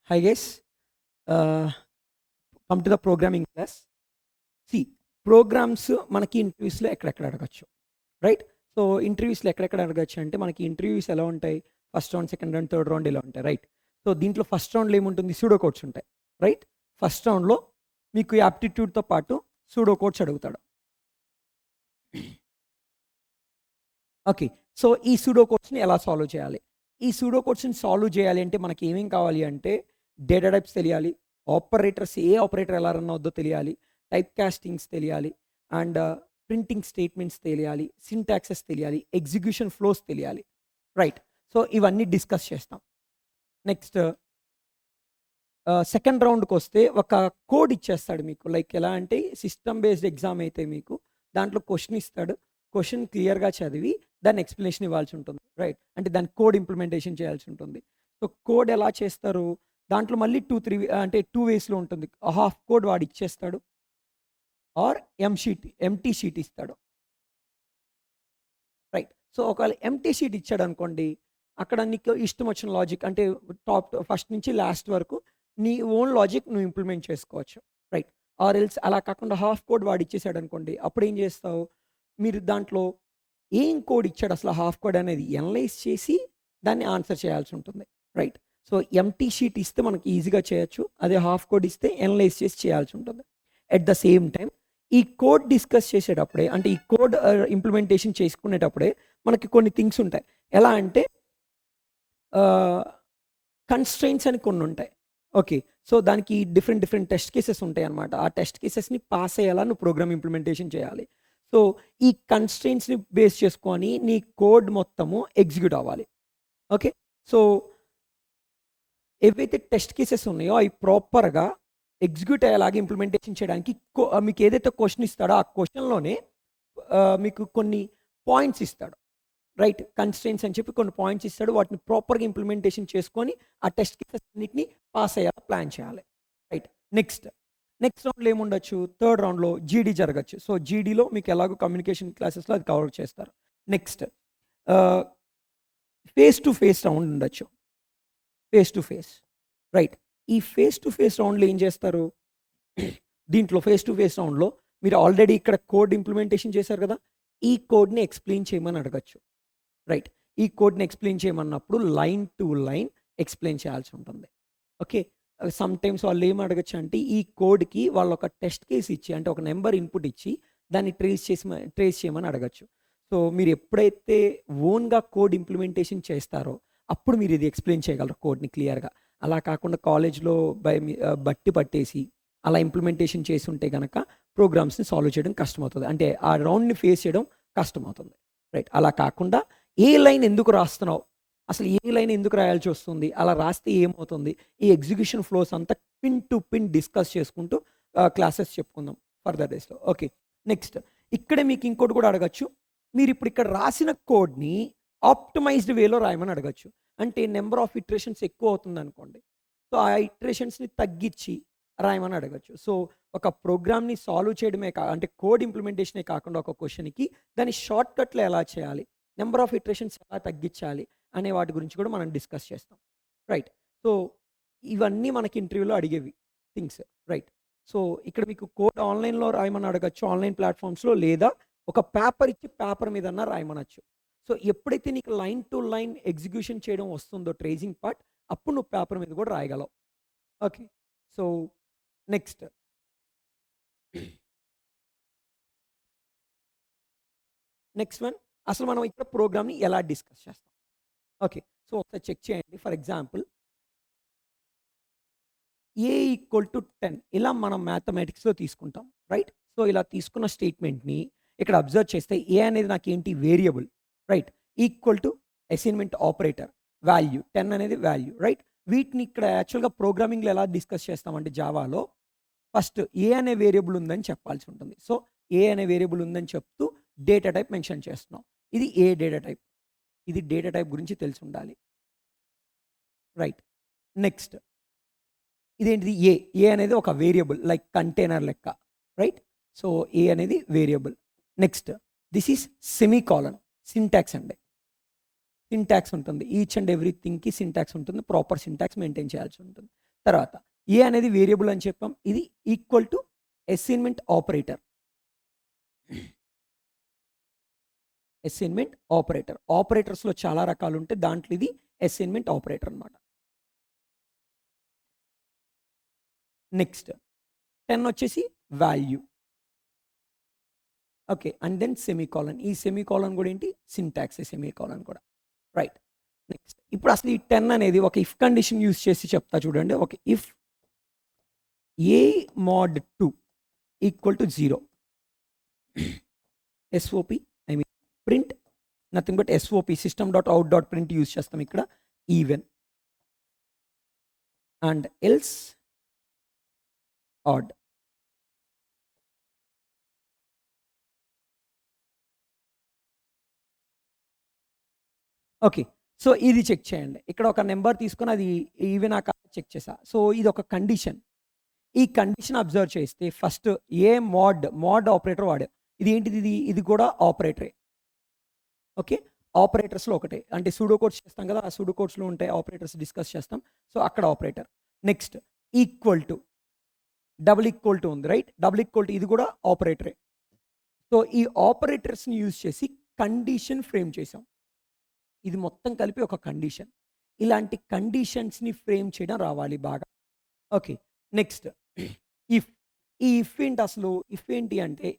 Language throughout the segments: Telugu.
Hi guys, uh, come to the programming class. See, programs మనకి ఇంటర్వ్యూస్లో ఎక్కడెక్కడ అడగచ్చు, రైట్? సో ఇంటర్వ్యూస్లో ఎక్కడెక్కడ అడగచ్చు అంటే మనకి ఇంటర్వ్యూస్ ఎలా ఉంటాయి, first round, second round, third round ఇలా ఉంటాయి, రైట్? సో దీంట్లో ఫస్ట్ రౌండ్లో ఏముంటుంది, సూడో కోడ్స్ ఉంటాయి, రైట్? ఫస్ట్ రౌండ్లో మీకు యాప్టిట్యూడ్తో పాటు సూడో కోడ్స్ అడుగుతాడు. ఓకే, సో ఈ సూడో కోడ్స్ని ఎలా సాల్వ్ చేయాలి? ఈ సూడో కోడ్స్ని సాల్వ్ చేయాలి అంటే మనకి ఏమేం కావాలి అంటే డేటా టైప్స్ తెలియాలి, ఆపరేటర్స్ ఏ ఆపరేటర్ ఎలా రన్ అవుద్దో తెలియాలి, టైప్ కాస్టింగ్స్ తెలియాలి, అండ్ ప్రింటింగ్ స్టేట్మెంట్స్ తెలియాలి, సింటాక్సెస్ తెలియాలి, ఎగ్జిక్యూషన్ ఫ్లోస్ తెలియాలి, రైట్? సో ఇవన్నీ డిస్కస్ చేస్తాం. నెక్స్ట్ సెకండ్ రౌండ్కి వస్తే ఒక కోడ్ ఇచ్చేస్తాడు మీకు, లైక్ ఎలా అంటే సిస్టమ్ బేస్డ్ ఎగ్జామ్ అయితే మీకు దాంట్లో క్వశ్చన్ ఇస్తాడు, క్వశ్చన్ క్లియర్గా చదివి దాన్ని ఎక్స్ప్లెనేషన్ ఇవ్వాల్సి ఉంటుంది, రైట్? అంటే దాని కోడ్ ఇంప్లిమెంటేషన్ చేయాల్సి ఉంటుంది. సో కోడ్ ఎలా చేస్తారు, దాంట్లో మళ్ళీ 2-3 అంటే 2 వేస్లో ఉంటుంది. హాఫ్ కోడ్ వాడు ఇచ్చేస్తాడు, ఆర్ ఎంటీ షీట్ ఇస్తాడు, రైట్? సో ఒకవేళ ఎంటీ షీట్ ఇచ్చాడు అనుకోండి, అక్కడ నీకు ఇష్టం వచ్చిన లాజిక్ అంటే టాప్ ఫస్ట్ నుంచి లాస్ట్ వరకు నీ ఓన్ లాజిక్ నువ్వు ఇంప్లిమెంట్ చేసుకోవచ్చు, రైట్? ఆర్ ఎల్స్ అలా కాకుండా హాఫ్ కోడ్ వాడు ఇచ్చేసాడు అనుకోండి, అప్పుడు ఏం చేస్తావు, మీరు దాంట్లో ఏం కోడ్ ఇచ్చాడు అసలు హాఫ్ కోడ్ అనేది ఎనలైజ్ చేసి దాన్ని ఆన్సర్ చేయాల్సి ఉంటుంది, రైట్? సో ఎంటీ షీట్ ఇస్తే మనకి ఈజీగా చేయొచ్చు, అదే హాఫ్ కోడ్ ఇస్తే ఎనలైజ్ చేసి చేయాల్సి ఉంటుంది. ఎట్ ద సేమ్ టైం ఈ కోడ్ డిస్కస్ చేసేటప్పుడే, అంటే ఈ కోడ్ ఇంప్లిమెంటేషన్ చేసుకునేటప్పుడే మనకి కొన్ని థింగ్స్ ఉంటాయి. ఎలా అంటే కన్స్ట్రెయింట్స్ అని కొన్ని ఉంటాయి. ఓకే, సో దానికి డిఫరెంట్ టెస్ట్ కేసెస్ ఉంటాయి అనమాట. ఆ టెస్ట్ కేసెస్ని పాస్ అయ్యేలా నువ్వు ప్రోగ్రామ్ ఇంప్లిమెంటేషన్ చేయాలి. సో ఈ కన్స్ట్రెయింట్స్ని బేస్ చేసుకొని నీ కోడ్ మొత్తము ఎగ్జిక్యూట్ అవ్వాలి. ఓకే, సో ఏవైతే టెస్ట్ కేసెస్ ఉన్నాయో అవి ప్రాపర్గా ఎగ్జిక్యూట్ అయ్యేలాగా ఇంప్లిమెంటేషన్ చేయడానికి మీకు ఏదైతే క్వశ్చన్ ఇస్తాడో ఆ క్వశ్చన్లోనే మీకు కొన్ని పాయింట్స్ ఇస్తాడు, రైట్? కన్స్ట్రెయింట్స్ అని చెప్పి కొన్ని పాయింట్స్ ఇస్తాడు, వాటిని ప్రాపర్గా ఇంప్లిమెంటేషన్ చేసుకొని ఆ టెస్ట్ కేసెస్ అన్నింటినీ పాస్ అయ్యేలా ప్లాన్ చేయాలి, రైట్? నెక్స్ట్ రౌండ్లో ఏముండొచ్చు, థర్డ్ రౌండ్లో జీడీ జరగచ్చు. సో జీడీలో మీకు ఎలాగో కమ్యూనికేషన్ క్లాసెస్లో అది కవర్ చేస్తారు. Next face to face round ఉండొచ్చు, ఫేస్ టు ఫేస్, రైట్? ఈ ఫేస్ టు ఫేస్ రౌండ్లో ఏం చేస్తారు, దీంట్లో ఫేస్ టు ఫేస్ రౌండ్లో మీరు ఆల్రెడీ ఇక్కడ కోడ్ ఇంప్లిమెంటేషన్ చేశారు కదా, ఈ కోడ్ని ఎక్స్ప్లెయిన్ చేయమని అడగచ్చు, రైట్? ఈ కోడ్ని ఎక్స్ప్లెయిన్ చేయమన్నప్పుడు లైన్ టు లైన్ ఎక్స్ప్లెయిన్ చేయాల్సి ఉంటుంది. ఓకే, సమ్ టైమ్స్ వాళ్ళు ఏం అడగచ్చు అంటే ఈ కోడ్కి వాళ్ళు ఒక టెస్ట్ కేసు ఇచ్చి, అంటే ఒక నెంబర్ ఇన్పుట్ ఇచ్చి దాన్ని ట్రేస్ చేయమని అడగచ్చు. సో మీరు ఎప్పుడైతే ఓన్గా కోడ్ ఇంప్లిమెంటేషన్ చేస్తారో అప్పుడు మీరు ఇది ఎక్స్ప్లెయిన్ చేయగలరు కోడ్ని క్లియర్గా. అలా కాకుండా కాలేజ్లో బట్టి పట్టేసి అలా ఇంప్లిమెంటేషన్ చేసి ఉంటే కనుక ప్రోగ్రామ్స్ని సాల్వ్ చేయడం కష్టమవుతుంది, అంటే ఆ రౌండ్ని ఫేస్ చేయడం కష్టమవుతుంది, రైట్? అలా కాకుండా ఏ లైన్ ఎందుకు రాస్తున్నావు, అసలు ఏ లైన్ ఎందుకు రాయాల్సి వస్తుంది, అలా రాస్తే ఏమవుతుంది, ఈ ఎగ్జిక్యూషన్ ఫ్లోస్ అంతా పిన్ టు పిన్ డిస్కస్ చేసుకుంటూ క్లాసెస్ చెప్పుకుందాం ఫర్దర్ డేస్లో. ఓకే, నెక్స్ట్ ఇక్కడే మీకు ఇంకోటి కూడా అడగచ్చు, మీరు ఇప్పుడు ఇక్కడ రాసిన కోడ్ని ఆప్టిమైజ్డ్ వేలో రాయమని అడగచ్చు. అంటే నెంబర్ ఆఫ్ ఇటరేషన్స్ ఎక్కువ అవుతుంది అనుకోండి, సో ఆ ఇటరేషన్స్ని తగ్గించి రాయమని అడగచ్చు. సో ఒక ప్రోగ్రామ్ని సాల్వ్ చేయడమే అంటే కోడ్ ఇంప్లిమెంటేషనే కాకుండా ఒక క్వశ్చన్కి దాని షార్ట్ కట్లో ఎలా చేయాలి, నెంబర్ ఆఫ్ ఇటరేషన్స్ ఎలా తగ్గించాలి అనే వాటి గురించి కూడా మనం డిస్కస్ చేస్తాం, రైట్? సో ఇవన్నీ మనకి ఇంటర్వ్యూలో అడిగేవి థింగ్స్, రైట్? సో ఇక్కడ మీకు కోడ్ ఆన్లైన్లో రాయమని అడగచ్చు, ఆన్లైన్ ప్లాట్ఫామ్స్లో, లేదా ఒక పేపర్ ఇచ్చి పేపర్ మీదన్నా రాయమనొచ్చు. సో ఎప్పుడైతే నీకు లైన్ టు లైన్ ఎగ్జిక్యూషన్ చేయడం వస్తుందో ట్రేసింగ్ పార్ట్, అప్పుడు నువ్వు పేపర్ మీద కూడా రాయగలవు. ఓకే, సో నెక్స్ట్ వన్, అసలు మనం ఇక్కడ ప్రోగ్రామ్ని ఎలా డిస్కస్ చేస్తాం. ఓకే, సో ఒకసారి చెక్ చేయండి. For example A equal to 10 ఇలా మనం మ్యాథమెటిక్స్లో తీసుకుంటాం, రైట్? సో ఇలా తీసుకున్న స్టేట్మెంట్ని ఇక్కడ అబ్జర్వ్ చేస్తే ఏ అనేది నాకేంటి, variable, right? Equal to assignment operator, value 10 అనేది వాల్యూ, రైట్? వీటిని ఇక్కడ యాక్చువల్గా ప్రోగ్రామింగ్లో ఎలా డిస్కస్ చేస్తామంటే జావాలో ఫస్ట్ ఏ అనే వేరియబుల్ ఉందని చెప్పాల్సి ఉంటుంది. సో ఏ అనే వేరియబుల్ ఉందని చెప్తూ డేటా టైప్ మెన్షన్ చేస్తున్నాం. ఇది ఏ డేటా టైప్, ఇది డేటా టైప్ గురించి తెలిసి ఉండాలి, రైట్? నెక్స్ట్ ఇదేంటిది, ఏ అనేది ఒక వేరియబుల్ లైక్ కంటైనర్ లెక్క, రైట్? సో ఏ అనేది variable. Next this is semicolon, syntax అండి, సింటాక్స్ ఉంటుంది, ఈచ్ అండ్ ఎవ్రీథింగ్కి సింటాక్స్ ఉంటుంది, ప్రాపర్ సింటాక్స్ మెయింటైన్ చేయాల్సి ఉంటుంది. తర్వాత ఏ అనేది వేరియబుల్ అని చెప్పాం. ఇది equal to assignment operator. Assignment operator. ఆపరేటర్స్‌లో చాలా రకాలు ఉంటాయి. దాంట్లో ఇది అసైన్మెంట్ ఆపరేటర్ అన్నమాట. నెక్స్ట్ 10 వచ్చేసి value. Okay. And then semicolon. ఈ సెమీకోలన్ కూడా ఏంటి? సింటాక్స్ సెమీకోలన్ కూడా. రైట్. నెక్స్ట్ ఇప్పుడు అసలు ఈ 10 అనేది ఒక ఇఫ్ కండిషన్ యూజ్ చేసి చెప్తా చూడండి. ఒక if A mod 2 equal to 0 SOP I mean print nothing but SOP system.out.print use చేస్తాం ఇక్కడ. Even and else odd. Okay. So ఇది చెక్ చేయండి. ఇక్కడ ఒక నెంబర్ తీసుకొని అది ఈవెనా కాదా చెక్ చేసా. సో ఇది ఒక కండిషన్. ఈ కండిషన్ అబ్జర్వ్ చేస్తే ఫస్ట్ ఏ మోడ్ ఆపరేటర్ వాడాం. ఇది ఏంటిది? ఇది కూడా ఆపరేటరే. ఓకే. ఆపరేటర్స్‌లో ఒకటే. అంటే సూడో కోడ్స్ చేస్తాం కదా! ఆ సూడో కోడ్స్‌లో ఉంటాయి ఆపరేటర్స్ డిస్కస్ చేస్తాం. సో అక్కడ operator. Next equal to, double equal to ఉంది రైట్? డబుల్ ఈక్వల్ టు ఇది కూడా ఆపరేటరే. సో ఈ ఆపరేటర్స్‌ని యూజ్ చేసి కండిషన్ ఫ్రేమ్ చేసాం. ఇది మొత్తం కలిపి ఒక కండిషన్. ఇలాంటి కండిషన్స్‌ని ఫ్రేమ్ చేయడం రావాలి బాగా. ఓకే. Next if. ఈ ఇఫ్ ఏంటి అసలు? ఇఫ్ ఏంటి అంటే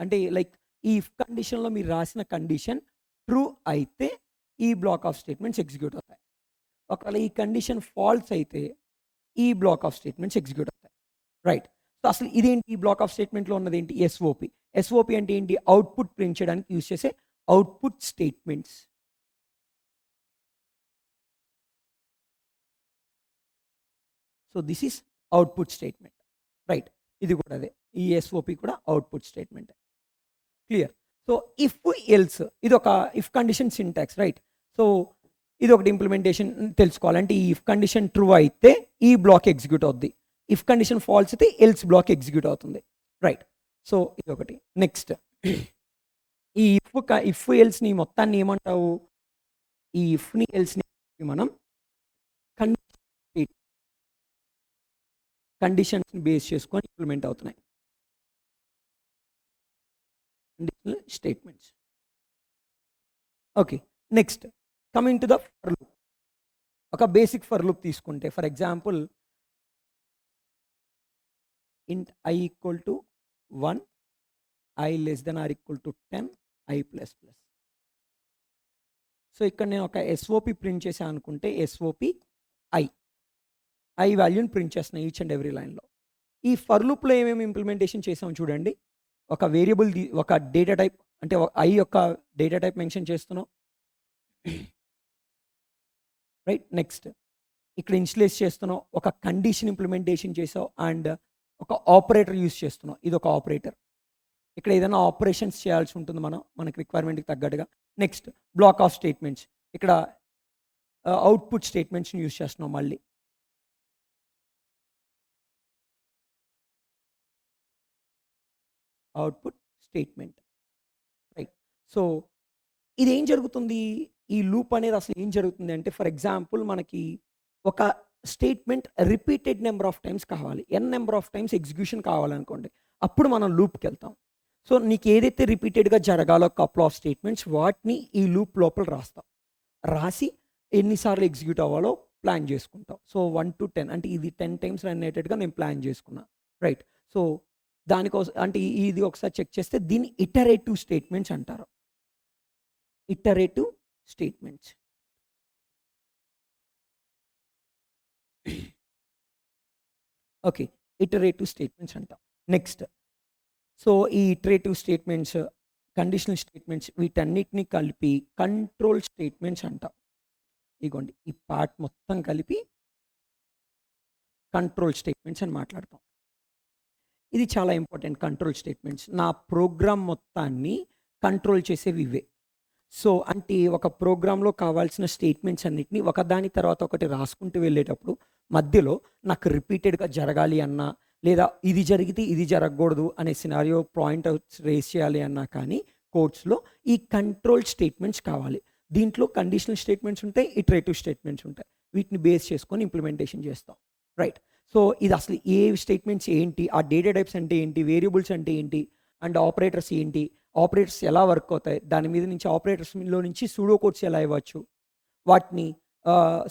అంటే లైక్ ఈ ఇఫ్ కండిషన్‌లో మీరు రాసిన కండిషన్ ట్రూ అయితే ఈ బ్లాక్ ఆఫ్ స్టేట్మెంట్స్ ఎగ్జిక్యూట్ అవుతాయి. ఒకవేళ ఈ కండిషన్ ఫాల్స్ అయితే ఈ బ్లాక్ ఆఫ్ స్టేట్మెంట్స్ ఎగ్జిక్యూట్ అవుతాయి. రైట్. సో అసలు ఇదేంటి? ఈ బ్లాక్ ఆఫ్ స్టేట్మెంట్‌లో ఉన్నది ఏంటి? ఎస్ఓపి. ఎస్ఓపి అంటే ఏంటి? అవుట్‌పుట్ ప్రింట్ చేయడానికి యూజ్ చేసే output statements. So this is output statement. Right. ఇది కూడా అదే. ఈ ఎస్ఓపి కూడా output statement. Clear. So if else ఇది ఒక if condition syntax right. So ఇది ఒకటి ఇంప్లిమెంటేషన్ తెలుసుకోవాలి. అంటే ఈ ఇఫ్ కండిషన్ ట్రూ అయితే ఈ బ్లాక్ ఎగ్జిక్యూట్ అవుద్ది. ఇఫ్ కండిషన్ ఫాల్స్ అయితే ఎల్స్ బ్లాక్ ఎగ్జిక్యూట్ అవుతుంది. రైట్. సో ఇది ఒకటి. నెక్స్ట్ ఈ ఇఫ్ ఎల్స్‌ని మొత్తాన్ని ఏమంటావు? ఈ ఇఫ్‌ని ఎల్స్‌ని మనం కండిషన్స్‌ని బేస్ చేసుకొని ఇంప్లిమెంట్ అవుతున్నాయి. Conditional statements. Okay. Next coming to the for loop. ఒక బేసిక్ ఫర్ లూప్ తీసుకుంటే for example int i equal to 1, i less than or equal to 10, i plus plus. So ఇక్కడ నేను ఒక ఎస్ఓపి ప్రింట్ చేశాను అనుకుంటే ఎస్ఓపి ఐ వాల్యూని ప్రింట్ చేస్తున్నాను ఈచ్ అండ్ ఎవ్రీ లైన్లో. ఈ ఫర్ లూప్లో ఏమేమి ఇంప్లిమెంటేషన్ చేసాం చూడండి. ఒక వేరియబుల్ ఒక డేటా టైప్ అంటే ఐ యొక్క డేటా టైప్ మెన్షన్ చేస్తున్నాం. రైట్. నెక్స్ట్ ఇక్కడ ఇన్స్టలేట్ చేస్తున్నాం. ఒక కండిషన్ ఇంప్లిమెంటేషన్ చేసాం అండ్ ఒక ఆపరేటర్ యూజ్ చేస్తున్నాం. ఇది ఒక ఆపరేటర్. ఇక్కడ ఏదైనా ఆపరేషన్స్ చేయాల్సి ఉంటుంది మనకి రిక్వైర్మెంట్కి తగ్గట్టుగా. Next black of statements. ఇక్కడ అవుట్పుట్ స్టేట్మెంట్స్ని యూజ్ చేస్తున్నాం మళ్ళీ. Output statement. రైట్. సో ఇదేం జరుగుతుంది? ఈ లూప్ అనేది అసలు ఏం జరుగుతుంది అంటే ఫర్ ఎగ్జాంపుల్ మనకి ఒక statement repeated number of times కావాలి. ఎన్ నెంబర్ ఆఫ్ టైమ్స్ ఎగ్జిక్యూషన్ కావాలనుకోండి. అప్పుడు మనం లూప్‌కి వెళ్తాం. సో నీకు ఏదైతే రిపీటెడ్‌గా జరగాలో కపుల్ ఆఫ్ స్టేట్మెంట్స్ వాటిని ఈ లూప్ లోపల రాస్తాం. రాసి ఎన్నిసార్లు ఎగ్జిక్యూట్ అవ్వాలో ప్లాన్ చేసుకుంటాం. సో 1 to 10 అంటే ఇది 10 టైమ్స్ రన్ అయ్యేటట్టుగా నేను ప్లాన్ చేసుకున్నా. రైట్. సో దానికోసం అంటే ఇది ఒకసారి చెక్ చేస్తే దీన్ని ఇటరేటివ్ స్టేట్మెంట్స్ అంటారు. Iterative statements. Okay. Iterative statements అంటాం. నెక్స్ట్ సో ఈ ఇటరేటివ్ స్టేట్మెంట్స్, కండిషనల్ స్టేట్మెంట్స్ వీటన్నిటిని కలిపి కంట్రోల్ స్టేట్మెంట్స్ అంటాం. ఇగోండి ఈ పార్ట్ మొత్తం కలిపి కంట్రోల్ స్టేట్మెంట్స్ అని మాట్లాడతాం. ఇది చాలా ఇంపార్టెంట్ కంట్రోల్ స్టేట్మెంట్స్. నా ప్రోగ్రామ్ మొత్తాన్ని కంట్రోల్ చేసేవి ఇవే. సో అంటే ఒక ప్రోగ్రామ్‌లో కావాల్సిన స్టేట్మెంట్స్ అన్నిటిని ఒకదాని తర్వాత ఒకటి రాసుకుంటూ వెళ్ళేటప్పుడు మధ్యలో నాకు రిపీటెడ్‌గా జరగాలి అన్నా, లేదా ఇది జరిగితే ఇది జరగకూడదు అనే సినారియో పాయింట్ అవుట్స్ రేజ్ చేయాలి అన్నా కానీ కోడ్స్‌లో ఈ కంట్రోల్ స్టేట్మెంట్స్ కావాలి. దీంట్లో కండిషనల్ స్టేట్మెంట్స్ ఉంటాయి, ఇటరేటివ్ స్టేట్మెంట్స్ ఉంటాయి. వీటిని బేస్ చేసుకొని ఇంప్లిమెంటేషన్ చేస్తాం. రైట్. సో ఇది అసలు ఏ స్టేట్మెంట్స్ ఏంటి, ఆ డేటా టైప్స్ అంటే ఏంటి, వేరియబుల్స్ అంటే ఏంటి, అండ్ ఆపరేటర్స్ ఏంటి, ఆపరేటర్స్ ఎలా వర్క్ అవుతాయి, దాని మీద నుంచి ఆపరేటర్స్లో నుంచి సూడో కోడ్స్ ఎలా ఇవ్వచ్చు, వాటిని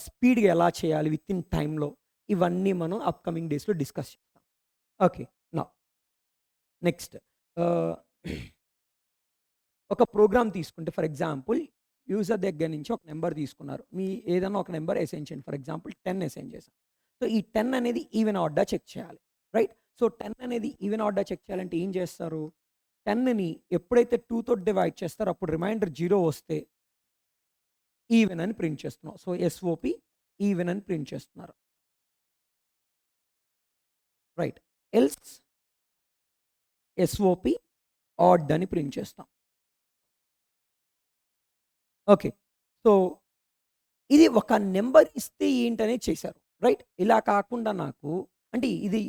స్పీడ్గా ఎలా చేయాలి విత్ ఇన్ టైంలో, ఇవన్నీ మనం అప్కమింగ్ డేస్లో డిస్కస్ చేస్తాం. ఓకే. నా నెక్స్ట్ ఒక ప్రోగ్రామ్ తీసుకుంటే ఫర్ ఎగ్జాంపుల్ యూజర్ దగ్గర నుంచి ఒక నెంబర్ తీసుకున్నారు, మీ ఏదైనా ఒక నెంబర్ అసైన్ చేయండి, ఫర్ ఎగ్జాంపుల్ 10 అసైన్ చేశాం. సో ఈ 10 అనేది ఈవెన్ ఆర్డర్ చెక్ చేయాలి, రైట్. సో 10 అనేది ఈవెన్ ఆర్డర్ చెక్ చేయాలంటే ఏం చేస్తారు, 10ని ఎప్పుడైతే 2తో డివైడ్ చేస్తారో అప్పుడు రిమైండర్ 0 వస్తే ఈవెన్ అని ప్రింట్ చేస్తున్నాం. సో ఎస్ఓపి ఈవెన్ అని ప్రింట్ చేస్తున్నారు, రైట్. ఎల్స్ ఎస్ఓపి ఆడ్ అని ప్రింట్ చేస్తాం. ఓకే. సో ఇది ఒక నెంబర్ ఇస్తే ఏంటనేది చేశారు, రైట్. ఇలా కాకుండా నాకు అంటే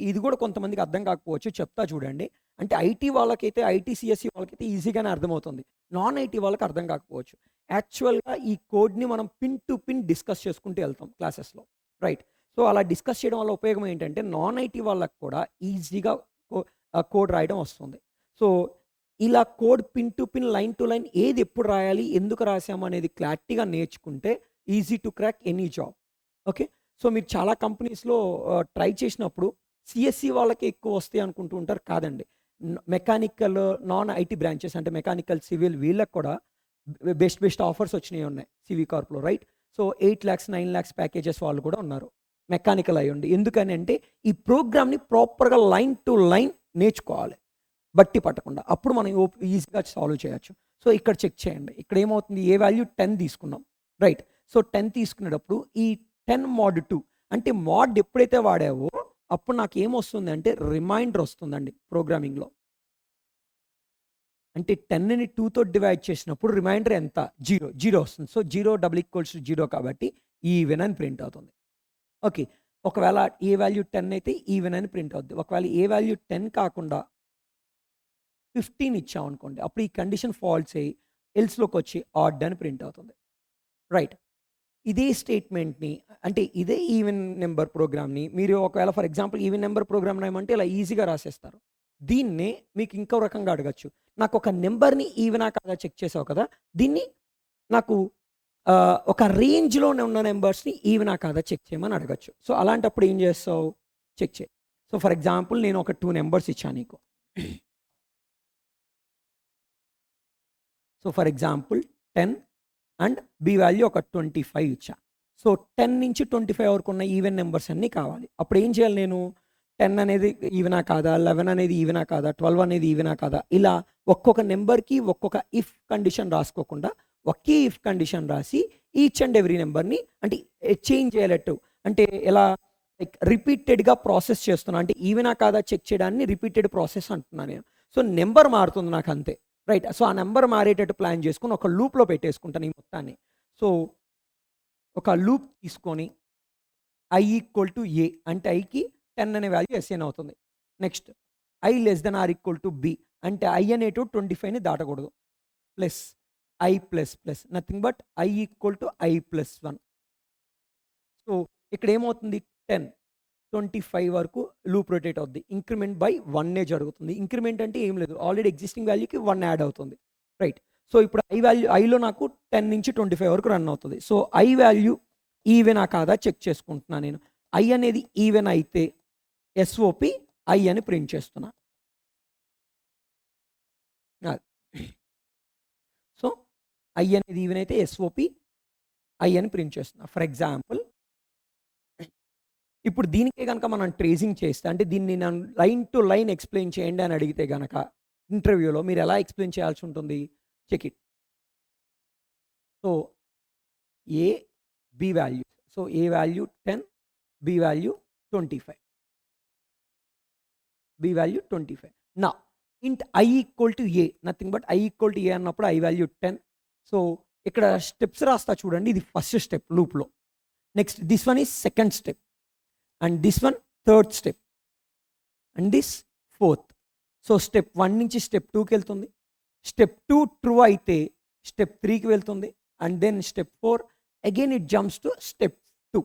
ఇది కూడా కొంతమందికి అర్థం కాకపోవచ్చు, చెప్తా చూడండి. అంటే ఐటీ వాళ్ళకైతే, ఐటీ సిఎస్సి వాళ్ళకైతే ఈజీగానే అర్థమవుతుంది, నాన్ ఐటీ వాళ్ళకి అర్థం కాకపోవచ్చు. యాక్చువల్గా ఈ కోడ్ని మనం పిన్ టు పిన్ డిస్కస్ చేసుకుంటూ వెళ్తాం క్లాసెస్లో, రైట్. సో అలా డిస్కస్ చేయడం వల్ల ఉపయోగం ఏంటంటే నాన్ ఐటీ వాళ్ళకి కూడా ఈజీగా కోడ్ రాయడం వస్తుంది. సో ఇలా code pin to pin, line to line ఏది ఎప్పుడు రాయాలి, ఎందుకు రాసాము అనేది క్లారిటీగా నేర్చుకుంటే easy to crack any job. Okay. So మీరు చాలా కంపెనీస్లో ట్రై చేసినప్పుడు సిఎస్సి వాళ్ళకి ఎక్కువ వస్తాయి అనుకుంటూ ఉంటారు, కాదండి. మెకానికల్, నాన్ ఐటీ బ్రాంచెస్ అంటే మెకానికల్, సివిల్ వీళ్ళకి కూడా బెస్ట్ ఆఫర్స్ వచ్చినాయి ఉన్నాయి సివి కార్ప్లో, right. So 8 lakhs 9 lakhs packages వాళ్ళు కూడా ఉన్నారు మెకానికల్ అయ్యండి. ఎందుకని అంటే ఈ ప్రోగ్రామ్ని ప్రాపర్గా లైన్ టు లైన్ నేర్చుకోవాలి బట్టి పట్టకుండా, అప్పుడు మనం ఈజీగా సాల్వ్ చేయొచ్చు. సో ఇక్కడ చెక్ చేయండి, ఇక్కడ ఏమవుతుంది, ఏ వాల్యూ 10 తీసుకున్నాం, రైట్. సో 10 తీసుకునేటప్పుడు ఈ 10 mod 2 అంటే మోడ్ ఎప్పుడైతే వాడావో అప్పుడు నాకు ఏమొస్తుంది అంటే రిమైండర్ వస్తుందండి ప్రోగ్రామింగ్లో. అంటే 10ని 2తో డివైడ్ చేసినప్పుడు రిమైండర్ ఎంత, 0 వస్తుంది. సో 0 = 0 కాబట్టి ఈవెన్ అని ప్రింట్ అవుతుంది. ఓకే. ఒకవేళ ఏ వాల్యూ 10 అయితే ఈవెన్ అని ప్రింట్ అవుతుంది. ఒకవేళ ఏ వాల్యూ 10 కాకుండా 15 ఇచ్చామనుకోండి, అప్పుడు ఈ కండిషన్ ఫాల్స్ అయ్యి ఎల్స్లోకి వచ్చి ఆడ్ అని ప్రింట్ అవుతుంది, రైట్. ఇదే స్టేట్మెంట్ని అంటే ఇదే ఈవెన్ నెంబర్ ప్రోగ్రామ్ని మీరు ఒకవేళ for example even number program రాయమంటే ఇలా ఈజీగా రాసేస్తారు. దీన్నే మీకు ఇంకో రకంగా అడగచ్చు, నాకు ఒక నెంబర్ని ఈవెనా కాదా చెక్ చేసావు కదా, దీన్ని నాకు ఒక రేంజ్లోనే ఉన్న నెంబర్స్ని ఈవెనా కాదా చెక్ చేయమని అడగచ్చు. సో అలాంటప్పుడు ఏం చేస్తావు, చెక్ చేయి. సో ఫర్ ఎగ్జాంపుల్ నేను ఒక 2 నెంబర్స్ ఇచ్చాను నీకు. So for example 10 and B value ఒక 25 ఇచ్చా. సో 10 నుంచి 25 వరకు ఉన్న ఈవెన్ నెంబర్స్ అన్నీ కావాలి. అప్పుడు ఏం చేయాలి నేను, 10 అనేది ఈవెనా కాదా, 11 అనేది ఈవెనా కాదా, 12 అనేది ఈవెనా కాదా, ఇలా ఒక్కొక్క నెంబర్కి ఒక్కొక్క ఇఫ్ కండిషన్ రాసుకోకుండా ఒకే ఇఫ్ కండిషన్ రాసి ఈచ్ అండ్ ఎవ్రీ నెంబర్ని అంటే చేంజ్ చేయలేట్టు, అంటే ఎలా లైక్ రిపీటెడ్గా ప్రాసెస్ చేస్తున్నా, అంటే ఈవెనా కాదా చెక్ చేయడాన్ని రిపీటెడ్ ప్రాసెస్ అంటున్నాను నేను. సో నెంబర్ మారుతుంది నాకు అంతే, రైట్. సో ఆ నెంబర్ మారేటట్టు ప్లాన్ చేసుకొని ఒక లూప్లో పెట్టేసుకుంటాను ఈ మొత్తాన్ని. సో ఒక లూప్ తీసుకొని i = a అంటే ఐకి 10 అనే వాల్యూ అసైన్ అవుతుంది. నెక్స్ట్ i <= b అంటే i అనేటు 25ని దాటకూడదు, plus i plus nothing but i = i + 1. So ఇక్కడ ఏమవుతుంది, 10 25 వరకు లూప్ రొటేట్ అవుద్ది, ఇంక్రిమెంట్ బై 1 జరుగుతుంది. ఇంక్రిమెంట్ అంటే ఏం లేదు, ఆల్రెడీ ఎగ్జిస్టింగ్ వాల్యూకి 1 యాడ్ అవుతుంది, రైట్. సో ఇప్పుడు ఐలో నాకు 10 నుంచి 25 వరకు రన్ అవుతుంది. సో i వాల్యూ ఈవెనా కాదా చెక్ చేసుకుంటున్నాను నేను. i అనేది ఈవెన్ అయితే ఎస్ఓపి i అని ప్రింట్ చేస్తున్నా. సో i అనేది ఈవెన్ అయితే ఎస్ఓపి i అని ప్రింట్ చేస్తున్నా. ఫర్ ఎగ్జాంపుల్ ఇప్పుడు దీనికే కనుక మనం ట్రేసింగ్ చేస్తే, అంటే దీన్ని నేను లైన్ టు లైన్ ఎక్స్ప్లెయిన్ చేయండి అని అడిగితే గనక ఇంటర్వ్యూలో మీరు ఎలా ఎక్స్ప్లెయిన్ చేయాల్సి ఉంటుంది, check it. So A B value, so A value 10, B value 25, B value 25. నా int i = a, nothing but i = a అన్నప్పుడు i వాల్యూ 10. సో ఇక్కడ స్టెప్స్ రాస్తా చూడండి, ఇది ఫస్ట్ స్టెప్ లూప్లో. Next this one is second step, and this one third step, and this fourth. So step 1 నుంచి స్టెప్ 2కి వెళ్తుంది, స్టెప్ 2 ట్రూ అయితే స్టెప్ 3కి వెళ్తుంది, and then step 4 again it jumps to step 2.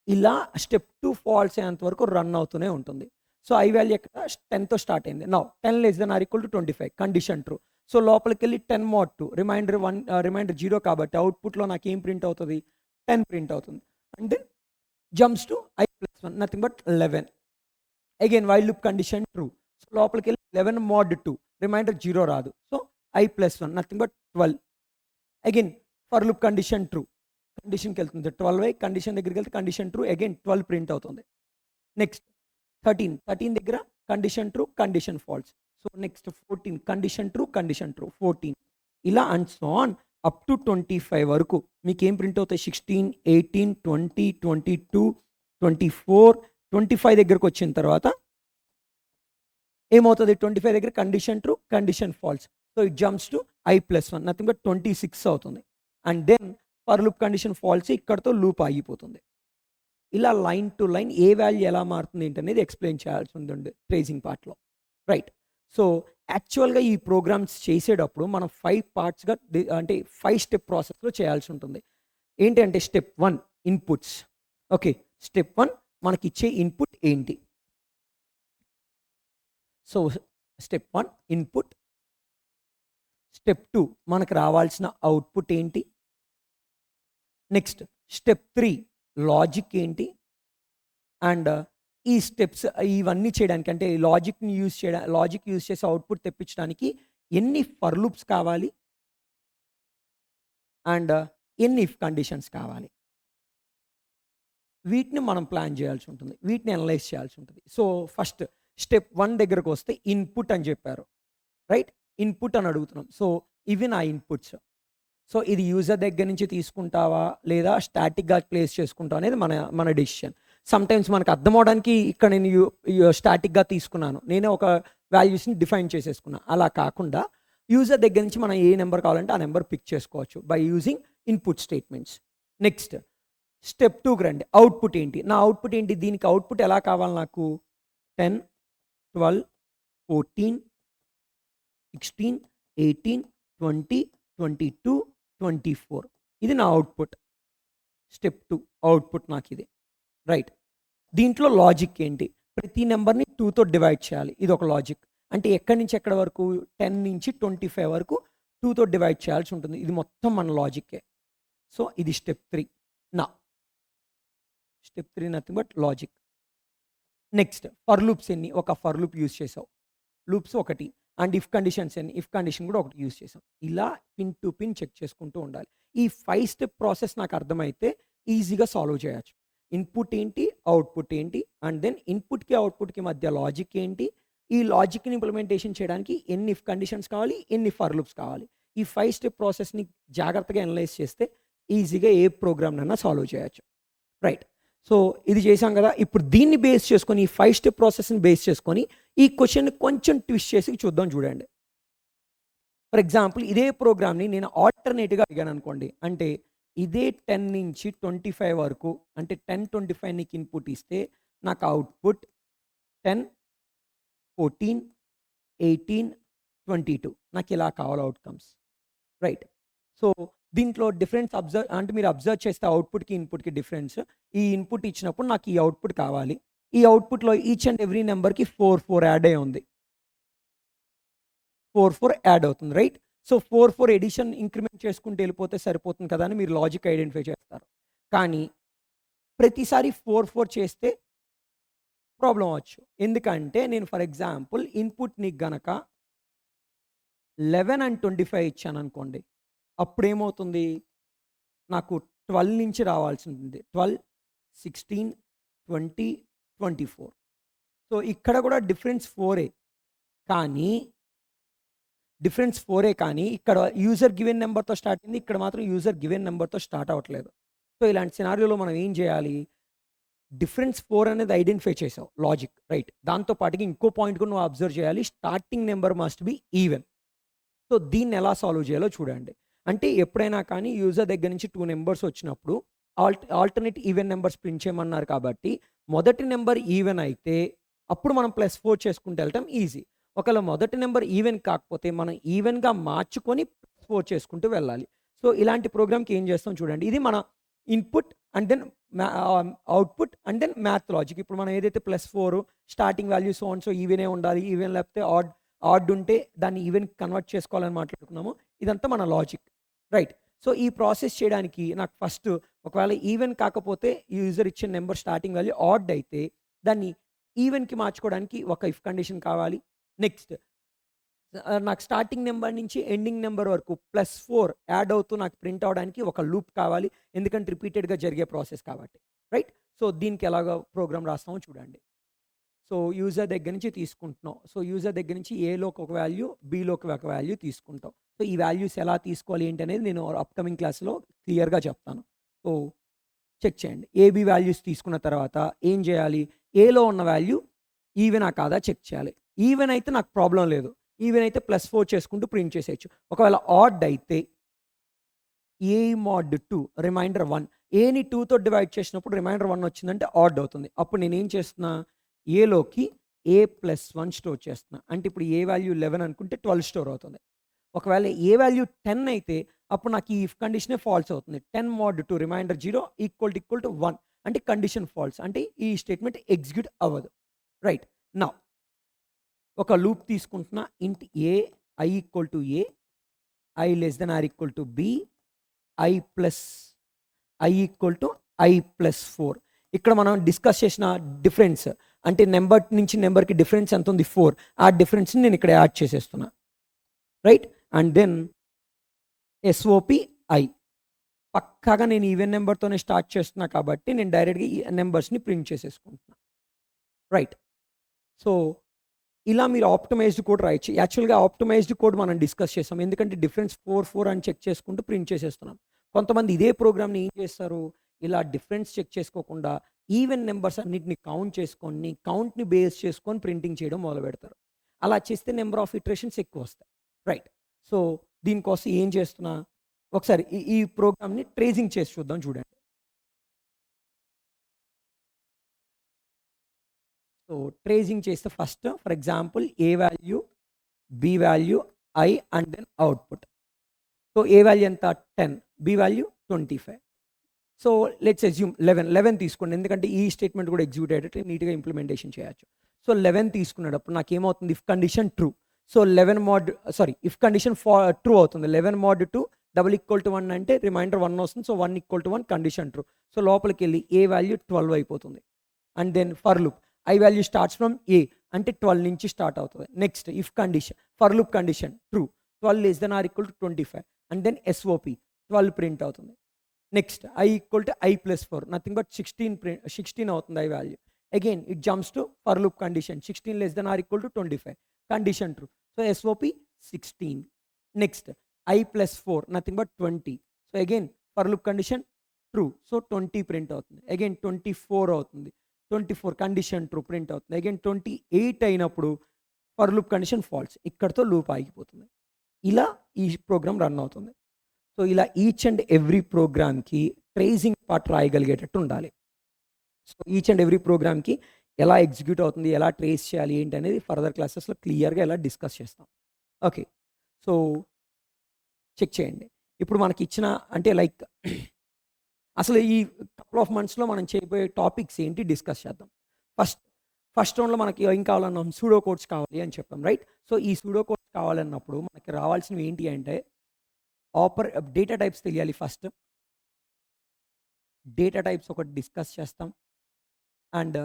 ఇలా స్టెప్ 2 ఫాల్స్ అయ్యేంత వరకు రన్ అవుతూనే ఉంటుంది. సో ఐ వాల్యూ ఎక్కడ 10తో స్టార్ట్ అయింది. Now 10 less than or equal to 25 condition true. So లోపలికెళ్ళి 10 mod 2 రిమైండర్ 0 కాబట్టి అవుట్పుట్లో నాకు ఏం ప్రింట్ అవుతుంది, 10 ప్రింట్ అవుతుంది. అంటే jumps to i+1 nothing but 11. Again while loop condition true. So లోపలికెళ్ళి 11 mod 2 రిమైండర్ 0 రాదు. So i+1 nothing but 12. Again for loop condition true, కండిషన్కి వెళ్తుంది 12 కండిషన్ దగ్గరికి వెళ్తే కండిషన్ ట్రూ, అగైన్ 12 ప్రింట్ అవుతుంది. నెక్స్ట్ 13 దగ్గర condition true, condition false. So next 14 condition true, condition true 14. ఇలా and so on up to 25 వరకు మీకు ఏం ప్రింట్ అవుతాయి, 16, 18, 20, 22, 24, 25 దగ్గరకు వచ్చిన తర్వాత ఏమవుతుంది, 25 దగ్గర condition true, condition false. So it jumps to i+1 nothing but 26 అవుతుంది. And then for loop condition false, ఇక్కడతో లూప్ ఆగిపోతుంది. ఇలా line to line A value ఎలా మారుతుంది ఏంటనేది ఎక్స్ప్లెయిన్ చేయాల్సి ఉంటుంది ట్రేసింగ్ పార్ట్లో, రైట్. సో యాక్చువల్గా ఈ ప్రోగ్రామ్స్ చేసేటప్పుడు మనం 5 పార్ట్స్గా అంటే 5 స్టెప్ ప్రాసెస్లో చేయాల్సి ఉంటుంది. ఏంటంటే స్టెప్ 1 ఇన్పుట్స్. ఓకే, స్టెప్ 1 మనకి ఇచ్చే ఇన్పుట్ ఏంటి. So step 1 input. స్టెప్ 2 మనకు రావాల్సిన అవుట్పుట్ ఏంటి. నెక్స్ట్ స్టెప్ 3 లాజిక్ ఏంటి. అండ్ ఈ స్టెప్స్ ఇవన్నీ చేయడానికి అంటే లాజిక్ యూజ్ చేసి అవుట్పుట్ తెప్పించడానికి ఎన్ని ఫర్ లూప్స్ కావాలి అండ్ ఎన్ని ఇఫ్ కండిషన్స్ కావాలి, వీటిని మనం ప్లాన్ చేయాల్సి ఉంటుంది, వీటిని అనలైజ్ చేయాల్సి ఉంటుంది. సో ఫస్ట్ స్టెప్ 1 దగ్గరకు వస్తే ఇన్పుట్ అని చెప్పారు, రైట్. ఇన్పుట్ అని అడుగుతున్నాం. సో ఇవి నా ఇన్పుట్స్. సో ఇది యూజర్ దగ్గర నుంచి తీసుకుంటావా లేదా స్టాటిక్గా ప్లేస్ చేసుకుంటావా అనేది మన డెసిషన్. సమ్టైమ్స్ మనకు అర్థం అవడానికి ఇక్కడ నేను స్టాటిక్గా తీసుకున్నాను, నేనే ఒక వాల్యూస్ని డిఫైన్ చేసేసుకున్నాను. అలా కాకుండా యూజర్ దగ్గర నుంచి మనం ఏ నెంబర్ కావాలంటే ఆ నెంబర్ పిక్ చేసుకోవచ్చు by using input statements. Next step 2కి రండి. అవుట్పుట్ ఏంటి, నా అవుట్పుట్ ఏంటి, దీనికి అవుట్పుట్ ఎలా కావాలి నాకు, 10, 12, 14, 16, 18, 20, 22, 24 ఇది నా అవుట్పుట్. స్టెప్ 2 అవుట్పుట్ నాకు ఇది, రైట్. దీంట్లో లాజిక్ ఏంటి, ప్రతి నెంబర్ని 2తో డివైడ్ చేయాలి, ఇది ఒక లాజిక్. అంటే ఎక్కడి నుంచి ఎక్కడి వరకు, 10 నుంచి 25 వరకు 2తో డివైడ్ చేయాల్సి ఉంటుంది. ఇది మొత్తం మన లాజిక్కే. సో ఇది స్టెప్ 3. నా step 3 nothing but logic. Next for loops ఎన్ని, ఒక ఫర్ లూప్ యూజ్ చేసావు, లూప్స్ ఒకటి. అండ్ ఇఫ్ కండిషన్స్ ఎన్ని, ఇఫ్ కండిషన్ కూడా ఒకటి యూజ్ చేసాం. ఇలా పిన్ టు పిన్ చెక్ చేసుకుంటూ ఉండాలి. ఈ 5 స్టెప్ ప్రాసెస్ నాకు అర్థమైతే ఈజీగా సాల్వ్ చేయొచ్చు. ఇన్పుట్ ఏంటి, అవుట్పుట్ ఏంటి, అండ్ దెన్ ఇన్పుట్కి అవుట్పుట్కి మధ్య లాజిక్ ఏంటి, ఈ లాజిక్ని ఇంప్లిమెంటేషన్ చేయడానికి ఎన్ని ఇఫ్ కండిషన్స్ కావాలి, ఎన్ని ఫర్ లూప్స్ కావాలి. ఈ 5 స్టెప్ ప్రాసెస్ని జాగ్రత్తగా అనలైజ్ చేస్తే ఈజీగా ఏ ప్రోగ్రామ్నైనా సాల్వ్ చేయొచ్చు, రైట్. సో ఇది చేసాం కదా. ఇప్పుడు దీన్ని బేస్ చేసుకొని ఈ 5 స్టెప్ ప్రాసెస్ని బేస్ చేసుకొని ఈ క్వశ్చన్ని కొంచెం ట్విస్ట్ చేసి చూద్దాం, చూడండి. ఫర్ ఎగ్జాంపుల్ ఇదే ప్రోగ్రామ్ని నేను ఆల్టర్నేట్గా అడిగాను అనుకోండి. అంటే ఇదే 10 నుంచి 25 వరకు, అంటే 10, 25 నీకు ఇన్పుట్ ఇస్తే నాకు అవుట్పుట్ 10, 14, 18, 22 నాకు ఇలా కావాలి అవుట్కమ్స్, రైట్. సో దీంట్లో డిఫరెన్స్ అంటే మీరు అబ్జర్వ్ చేస్తే అవుట్పుట్కి ఇన్పుట్కి డిఫరెన్స్. ఈ ఇన్పుట్ ఇచ్చినప్పుడు నాకు ఈ అవుట్పుట్ కావాలి. ఈ అవుట్పుట్లో ఈచ్ అండ్ ఎవ్రీ నెంబర్కి 4 యాడ్ అయ్యి ఉంది, 4 యాడ్ అవుతుంది, రైట్. సో 4 ఎడిషన్ ఇంక్రిమెంట్ చేసుకుంటూ వెళ్ళిపోతే సరిపోతుంది కదా అని మీరు లాజిక్ ఐడెంటిఫై చేస్తారు. కానీ ప్రతిసారి 4 చేస్తే ప్రాబ్లం అవ్వచ్చు. ఎందుకంటే నేను ఫర్ ఎగ్జాంపుల్ ఇన్పుట్ని గనక 11 and 25 ఇచ్చాను అనుకోండి, అప్పుడు ఏమవుతుంది, నాకు 12 నుంచి రావాల్సి ఉంటుంది. 12, 16, 20, 24. సో ఇక్కడ కూడా డిఫరెన్స్ 4 కానీ ఇక్కడ యూజర్ గివెన్ నెంబర్తో స్టార్ట్ అయింది, ఇక్కడ మాత్రం యూజర్ గివెన్ నెంబర్తో స్టార్ట్ అవ్వట్లేదు. సో ఇలాంటి సినారియోలో మనం ఏం చేయాలి, డిఫరెన్స్ 4 అనేది ఐడెంటిఫై చేసావు లాజిక్, రైట్. దాంతో పాటుగా ఇంకో పాయింట్ కూడా నువ్వు అబ్జర్వ్ చేయాలి, starting number must be even. So దీన్ని ఎలా సాల్వ్ చేయాలో చూడండి. అంటే ఎప్పుడైనా కానీ యూజర్ దగ్గర నుంచి 2 నెంబర్స్ వచ్చినప్పుడు ఆల్టర్నేట్ ఈవెన్ నెంబర్స్ ప్రింట్ చేయమన్నారు కాబట్టి మొదటి నెంబర్ ఈవెన్ అయితే అప్పుడు మనం +4 చేసుకుంటూ వెళ్ళటం ఈజీ. ఒకవేళ మొదటి నెంబర్ ఈవెన్ కాకపోతే మనం ఈవెన్గా మార్చుకొని +4 చేసుకుంటూ వెళ్ళాలి. సో ఇలాంటి ప్రోగ్రామ్కి ఏం చేస్తాం చూడండి. ఇది మన input and then output and then math logic. ఇప్పుడు మనం ఏదైతే +4 starting value so and so ఈవెనే ఉండాలి, ఈవెన్ లేకపోతే ఆడ్ ఉంటే దాన్ని ఈవెన్ కన్వర్ట్ చేసుకోవాలని మాట్లాడుకున్నాము. ఇదంతా మన లాజిక్, రైట్? సో ఈ ప్రాసెస్ చేయడానికి నాకు ఫస్ట్ ఒకవేళ ఈవెన్ కాకపోతే యూజర్ ఇచ్చిన నెంబర్ స్టార్టింగ్ వాల్యూ ఆడ్ అయితే దాన్ని ఈవెన్కి మార్చుకోవడానికి ఒక ఇఫ్ కండిషన్ కావాలి. నెక్స్ట్ నాకు స్టార్టింగ్ నెంబర్ నుంచి ఎండింగ్ నెంబర్ వరకు +4 యాడ్ అవుతూ నాకు ప్రింట్ అవ్వడానికి ఒక లూప్ కావాలి. ఎందుకంటే రిపీటెడ్గా జరిగే ప్రాసెస్ కాబట్టి, రైట్? సో దీనికి ఎలాగ ప్రోగ్రామ్ రాస్తామో చూడండి. సో యూజర్ దగ్గర నుంచి తీసుకుంటున్నాం. సో యూజర్ దగ్గర నుంచి ఏలోకి ఒక వాల్యూ, బిలోకి ఒక వాల్యూ తీసుకుంటాం. సో ఈ వాల్యూస్ ఎలా తీసుకోవాలి ఏంటి అనేది నేను అప్కమింగ్ క్లాస్లో క్లియర్గా చెప్తాను. సో చెక్ చేయండి. ఏబి వాల్యూస్ తీసుకున్న తర్వాత ఏం చేయాలి? ఏలో ఉన్న వాల్యూ ఈవెనా కాదా చెక్ చేయాలి. ఈవెన్ అయితే నాకు ప్రాబ్లం లేదు. ఈవెన్ అయితే +4 చేసుకుంటూ ప్రింట్ చేసేయచ్చు. ఒకవేళ ఆడ్ అయితే ఏ mod 2 రిమైండర్ 1, ఏని 2తో డివైడ్ చేసినప్పుడు రిమైండర్ 1 వచ్చిందంటే ఆడ్ అవుతుంది. అప్పుడు నేనేం చేస్తున్నా, ఏలోకి a+1 స్టోర్ చేస్తున్నా. అంటే ఇప్పుడు ఏ వాల్యూ 11 అనుకుంటే 12 స్టోర్ అవుతుంది. ఒకవేళ ఏ వాల్యూ 10 అయితే అప్పుడు నాకు ఈ ఇఫ్ కండిషనే ఫాల్స్ అవుతుంది. 10 mod 2 రిమైండర్ 0 ఈక్వల్ టు 1 అంటే కండిషన్ ఫాల్స్, అంటే ఈ స్టేట్మెంట్ ఎగ్జిక్యూట్ అవ్వదు, రైట్? నౌ ఒక లూప్ తీసుకుంటున్నా. Int A I equal to A, I less than or equal to B, I equal to i+4. ఇక్కడ మనం డిస్కస్ చేసిన డిఫరెన్స్ అంటే నెంబర్ నుంచి నెంబర్కి డిఫరెన్స్ ఎంత ఉంది? 4. ఆ డిఫరెన్స్ని నేను ఇక్కడ యాడ్ చేసేస్తున్నా, right? And then SOP I. పక్కాగా నేను ఈవెన్ నెంబర్తోనే స్టార్ట్ చేస్తున్నా కాబట్టి నేను డైరెక్ట్గా ఈ నెంబర్స్ని ప్రింట్ చేసేసుకుంటున్నా, రైట్? సో ఇలా మీరు ఆప్టిమైజ్డ్ కోడ్ రాయొచ్చు. యాక్చువల్గా ఆప్టిమైజ్డ్ కోడ్ మనం డిస్కస్ చేసాం. ఎందుకంటే డిఫరెన్స్ 4 అని చెక్ చేసుకుంటూ ప్రింట్ చేసేస్తున్నాం. కొంతమంది ఇదే ప్రోగ్రామ్ని ఏం చేస్తారు, ఇలా డిఫరెన్స్ చెక్ చేసుకోకుండా ఈవెన్ నెంబర్స్ అన్నిటిని కౌంట్ చేసుకొని కౌంట్ని బేస్ చేసుకొని ప్రింటింగ్ చేయడం మొదలు పెడతారు. అలా చేస్తే నెంబర్ ఆఫ్ ఇటరేషన్స్ ఎక్కువ వస్తాయి, రైట్? సో దీనికోసం ఏం చేస్తున్నా, ఒకసారి ఈ ప్రోగ్రామ్ని ట్రేసింగ్ చేసి చూద్దాం. చూడండి. సో ట్రేసింగ్ చేస్తే first for example A value, B value, I and then output. So A value ఎంత? 10, B value 25. So let's assume 11 తీసుకోండి. ఎందుకంటే ఈ స్టేట్మెంట్ కూడా ఎగ్జిక్యూట్ అయ్యేటట్టు నీట్గా ఇంప్లిమెంటేషన్ చేయొచ్చు. సో 11 తీసుకునేటప్పుడు నాకు ఏమవుతుంది? If condition true. So if condition true అవుతుంది. 11 mod 2 =1 అంటే రిమైండర్ 1 వస్తుంది. So 1 = 1 condition true. సో లోపలికి వెళ్ళి ఏ వాల్యూ 12 అయిపోతుంది. And then for loop I value starts from A అంటే 12 నుంచి స్టార్ట్ అవుతుంది. Next if condition for loop condition true, 12 less than or equal to 25 and then SOP 12 print అవుతుంది. Next I equal to i+4 nothing but 16 అవుతుంది I value. Again it jumps to for loop condition 16 less than or equal to 25 condition true. So SOP 16. Next i+4 nothing but 20. So again for loop condition true. So 20 print అవుతుంది. అగైన్ 24 అవుతుంది. 24 కండిషన్ ట్రూ ప్రింట్ అవుతుంది. అగైన్ 28 అయినప్పుడు ఫర్ లూప్ కండిషన్ ఫాల్స్. ఇక్కడతో లూప్ ఆగిపోతుంది. ఇలా ఈ ప్రోగ్రామ్ రన్ అవుతుంది. సో ఇలా ఈచ్ అండ్ ఎవ్రీ ప్రోగ్రామ్కి ట్రేసింగ్ పార్ట్ రాయగలిగేటట్టు ఉండాలి. సో ఈచ్ అండ్ ఎవ్రీ ప్రోగ్రామ్కి ఎలా ఎగ్జిక్యూట్ అవుతుంది, ఎలా ట్రేస్ చేయాలి ఏంటి అనేది ఫర్దర్ క్లాసెస్లో క్లియర్గా ఎలా డిస్కస్ చేస్తాం. ఓకే, సో చెక్ చేయండి. ఇప్పుడు మనకి ఇచ్చిన అంటే లైక్ అసలు ఈ కపుల్ ఆఫ్ మంత్స్లో మనం చేయబోయే టాపిక్స్ ఏంటి డిస్కస్ చేద్దాం. ఫస్ట్ రౌండ్లో మనకి ఏం కావాలన్నాం? సూడో కోడ్స్ కావాలి అని చెప్పాం, రైట్? సో ఈ సూడో కోడ్స్ కావాలన్నప్పుడు మనకి రావాల్సినవి ఏంటి అంటే డేటా టైప్స్ తెలియాలి. ఫస్ట్ డేటా టైప్స్ ఒకటి డిస్కస్ చేస్తాం. అండ్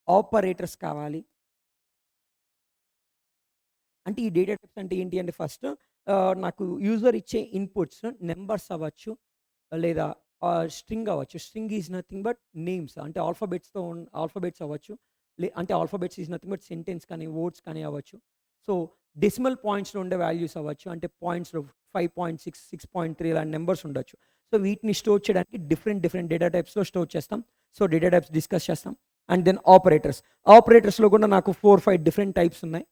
ఆపరేటర్స్ కావాలి. అంటే ఈ డేటా టైప్స్ అంటే ఏంటి అంటే ఫస్ట్ నాకు యూజర్ ఇచ్చే ఇన్పుట్స్ నెంబర్స్ అవ్వచ్చు లేదా స్ట్రింగ్ అవ్వచ్చు. String is nothing but names అంటే ఆల్ఫాబెట్స్ అవ్వచ్చు. అంటే alphabets is nothing but sentence కానీ వర్డ్స్ కానీ అవ్వచ్చు. సో డెసిమల్ పాయింట్స్లో ఉండే వాల్యూస్ అవ్వచ్చు. అంటే పాయింట్స్లో 5.6, 6.3 ఇలాంటి నెంబర్స్ ఉండొచ్చు. సో వీటిని స్టోర్ చేయడానికి డిఫరెంట్ డేటా టైప్స్లో స్టోర్ చేస్తాం. సో డేటా టైప్స్ డిస్కస్ చేస్తాం. అండ్ దెన్ ఆపరేటర్స్లో కూడా నాకు 4-5 డిఫరెంట్ టైప్స్ ఉన్నాయి,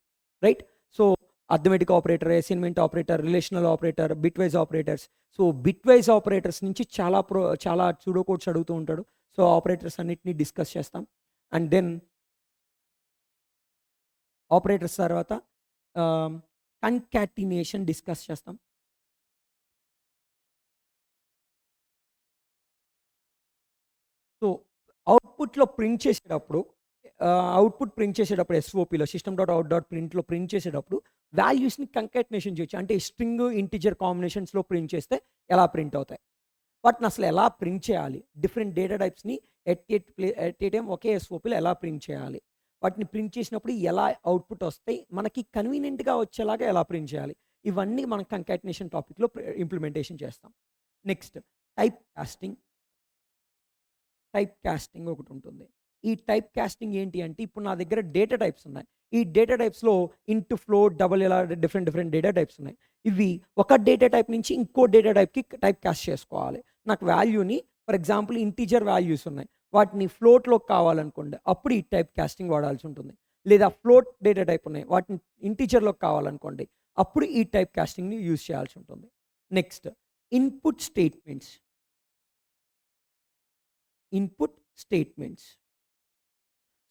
right? So arithmetic operator, assignment operator, relational operator, bitwise operators. So bitwise operators నుంచి చాలా సూడో కోడ్స్ అడుగుతూ ఉంటాడు. సో ఆపరేటర్స్ అన్నిటిని డిస్కస్ చేస్తాం. అండ్ దెన్ ఆపరేటర్స్ తర్వాత కన్కాటినేషన్ డిస్కస్ చేస్తాం. సో అవుట్పుట్‌లో ప్రింట్ చేసేటప్పుడు అవుట్పుట్ ప్రింట్ చేసేటప్పుడు ఎస్ఓపిలో సిస్టమ్ డాట్ అవుట్ డాట్ ప్రింట్‌లో ప్రింట్ చేసేటప్పుడు వాల్యూస్‌ని కంకాటినేషన్ చేయొచ్చు. అంటే స్ట్రింగ్, ఇంటిజర్ కాంబినేషన్స్‌లో ప్రింట్ చేస్తే ఎలా ప్రింట్ అవుతాయి. వాటిని అసలు ఎలా ప్రింట్ చేయాలి? డిఫరెంట్ డేటా టైప్స్‌ని ఎట్ ఏ టైమ్ ఒకే ఎస్ఓపిలో ఎలా ప్రింట్ చేయాలి? వాటిని ప్రింట్ చేసినప్పుడు ఎలా అవుట్‌పుట్ వస్తాయి? మనకి కన్వీనియంట్‌గా వచ్చేలాగా ఎలా ప్రింట్ చేయాలి? ఇవన్నీ మనం కంకాటినేషన్ టాపిక్‌లో ఇంప్లిమెంటేషన్ చేస్తాం. Next type casting. Type casting ఒకటుంటుంది. ఈ టైప్ కాస్టింగ్ ఏంటి అంటే ఇప్పుడు నా దగ్గర డేటా టైప్స్ ఉన్నాయి. ఈ డేటా టైప్స్‌లో ఇంట్, ఫ్లోట్, డబుల్ ఇలా డిఫరెంట్ డేటా టైప్స్ ఉన్నాయి. ఇవి ఒక డేటా టైప్ నుంచి ఇంకో డేటా టైప్‌కి టైప్ కాస్ట్ చేసుకోవాలి. నాకు వాల్యూని ఫర్ ఎగ్జాంపుల్ ఇంటిజర్ వాల్యూస్ ఉన్నాయి. వాటిని ఫ్లోట్‌లోకి కావాలనుకోండి. అప్పుడు ఈ టైప్ కాస్టింగ్ వాడాల్సి ఉంటుంది. లేదా ఫ్లోట్ డేటా టైప్ ఉన్నాయి. వాటిని ఇంటిజర్‌లోకి కావాలనుకోండి. అప్పుడు ఈ టైప్ కాస్టింగ్‌ని యూజ్ చేయాల్సి ఉంటుంది. Next input statements. Input statements.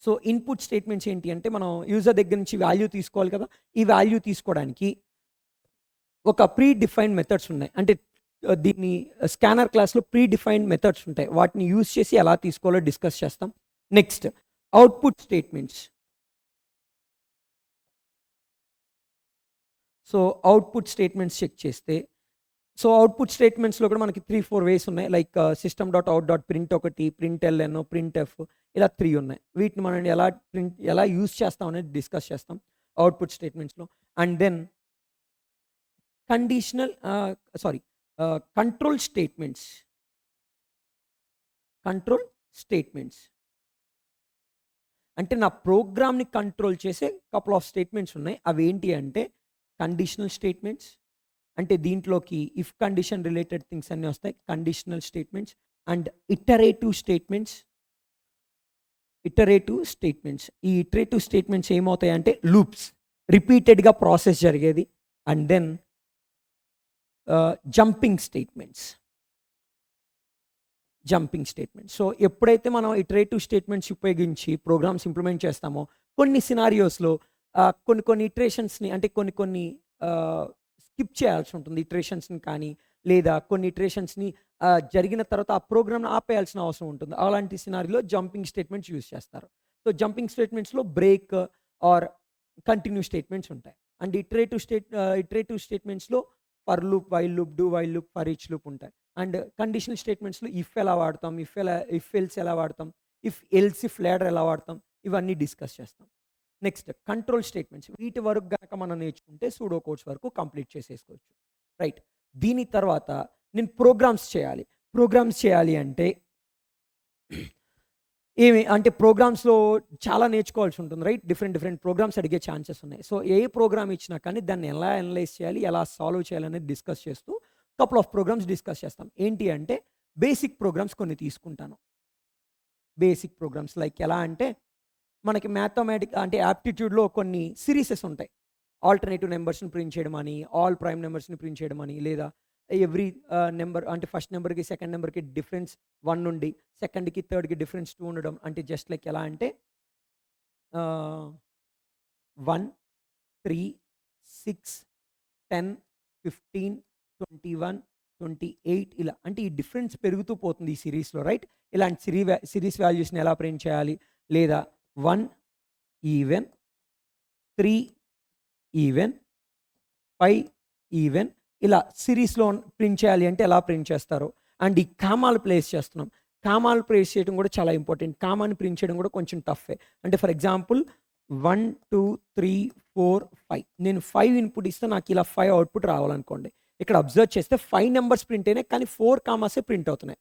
So, input statements ఏంటి అంటే, మనం యూజర్ దగ్గర నుంచి వాల్యూ తీసుకోవాలి కదా! ఈ వాల్యూ తీసుకోవడానికి ఒక ప్రీ డిఫైన్డ్ మెథడ్స్ ఉన్నాయి. అంటే దీన్ని స్కానర్ క్లాస్‌లో ప్రీ డిఫైన్డ్ మెథడ్స్ ఉంటాయి. వాటిని యూజ్ చేసి ఎలా తీసుకోవాలో డిస్కస్ చేస్తాం. Next output statements. So, output statements check చేస్తే సో, అవుట్‌పుట్ స్టేట్మెంట్స్‌లో కూడా మనకి 3, 4 వేస్ ఉన్నాయి. Like system dot out dot print ఒకటి, ప్రింట్‌ఎల్‌ఎన్, ప్రింట్‌ఎఫ్ ఇలా 3 ఉన్నాయి. వీటిని మనం ఎలా యూజ్ చేస్తాం అనేది డిస్కస్ చేస్తాం అవుట్‌పుట్ స్టేట్మెంట్స్‌లో. And then conditional sorry control statements. Control statements. అంటే నా ప్రోగ్రామ్‌ని కంట్రోల్ చేసే కపుల్ ఆఫ్ స్టేట్మెంట్స్ ఉన్నాయి. అవేంటి అంటే కండిషనల్ స్టేట్మెంట్స్. అంటే దీంట్లోకి ఇఫ్ కండిషన్ రిలేటెడ్ థింగ్స్ అన్నీ వస్తాయి. Conditional statements and iterative statements. Iterative statements. ఈ ఇటరేటివ్ స్టేట్మెంట్స్ ఏమవుతాయంటే లూప్స్. రిపీటెడ్‌గా ప్రాసెస్ జరిగేది. And then jumping statements. Jumping statements. So, ఎప్పుడైతే మనం ఇటరేటివ్ స్టేట్మెంట్స్ ఉపయోగించి ప్రోగ్రామ్స్ ఇంప్లిమెంట్ చేస్తామో, కొన్ని సినారియోస్‌లో కొన్ని ఇటరేషన్స్‌ని అంటే కొన్ని స్కిప్ చేయాల్సి ఉంటుంది. ఇటరేషన్స్‌ని కానీ, లేదా కొన్ని ఇటరేషన్స్‌ని జరిగిన తర్వాత ఆ ప్రోగ్రామ్‌ని ఆపేయాల్సిన అవసరం ఉంటుంది. అలాంటి సినారియోలో జంపింగ్ స్టేట్మెంట్స్ యూజ్ చేస్తారు. సో, జంపింగ్ స్టేట్మెంట్స్‌లో బ్రేక్ ఆర్ కంటిన్యూ స్టేట్మెంట్స్ ఉంటాయి. అండ్ ఇటరేటివ్ స్టేట్మెంట్స్‌లో for loop, while loop, do while loop, for each loop ఉంటాయి. అండ్ కండిషనల్ స్టేట్మెంట్స్‌లో ఇఫ్ ఎలా వాడతాం, ఇఫ్ ఎల్స్ ఎలా వాడతాం, ఇఫ్ లాడర్ ఎలా వాడతాం, ఇవన్నీ డిస్కస్ చేస్తాం. Next control statements. వీటి వరకు గనక మనం నేర్చుకుంటే సూడో కోడ్స్ వరకు కంప్లీట్ చేసేసుకోవచ్చు. రైట్. దీని తర్వాత నేను ప్రోగ్రామ్స్ చేయాలి. ప్రోగ్రామ్స్ చేయాలి అంటే అంటే ప్రోగ్రామ్స్‌లో చాలా నేర్చుకోవాల్సి ఉంటుంది. రైట్. డిఫరెంట్ ప్రోగ్రామ్స్ అడిగే ఛాన్సెస్ ఉన్నాయి. సో, ఏ ప్రోగ్రామ్ ఇచ్చినా కానీ దాన్ని ఎలా అనలైజ్ చేయాలి, ఎలా సాల్వ్ చేయాలనేది డిస్కస్ చేస్తూ కపుల్ ఆఫ్ ప్రోగ్రామ్స్ డిస్కస్ చేస్తాం. ఏంటి అంటే బేసిక్ ప్రోగ్రామ్స్ కొన్ని తీసుకుంటాను. బేసిక్ ప్రోగ్రామ్స్ లైక్ ఎలా అంటే మనకి అంటే యాప్టిట్యూడ్‌లో కొన్ని సిరీసెస్ ఉంటాయి. ఆల్టర్‌నేటివ్ నంబర్స్‌ని ప్రింట్ చేయడం అని, ఆల్ ప్రైమ్ నంబర్స్‌ని ప్రింట్ చేయడం అని, లేదా ఎవ్రీ నంబర్ అంటే ఫస్ట్ నంబర్‌కి, సెకండ్ నంబర్‌కి డిఫరెన్స్ 1 నుండి సెకండ్‌కి, థర్డ్‌కి డిఫరెన్స్ 2 ఉండడం. అంటే జస్ట్ లైక్ ఎలా అంటే 1, 3, 6, 10, 15, 21, 28 ఇలా. అంటే ఈ డిఫరెన్స్ పెరుగుతూ పోతుంది ఈ సిరీస్‌లో రైట్. ఇలాంటి సిరీస్ వాల్యూస్‌ని ఎలా ప్రింట్ చేయాలి? లేదా 1 ఈవెన్, 3 ఈవెన్, 5 ఈవెన్ ఇలా సిరీస్‌లో ప్రింట్ చేయాలి అంటే ఎలా ప్రింట్ చేస్తారో. అండ్ ఈ కామాలు ప్లేస్ చేస్తున్నాం. కామాలు ప్లేస్ చేయడం కూడా చాలా ఇంపార్టెంట్. కామాని ప్రింట్ చేయడం కూడా కొంచెం టఫే. అంటే ఫర్ ఎగ్జాంపుల్ 1, 2, 3, 4, 5 నేను 5 ఇన్‌పుట్ ఇస్తే నాకు ఇలా 5 అవుట్‌పుట్ రావాలనుకోండి. ఇక్కడ అబ్జర్వ్ చేస్తే 5 నంబర్స్ ప్రింట్ అయినాయి. కానీ 4 కామాసే ప్రింట్ అవుతున్నాయి.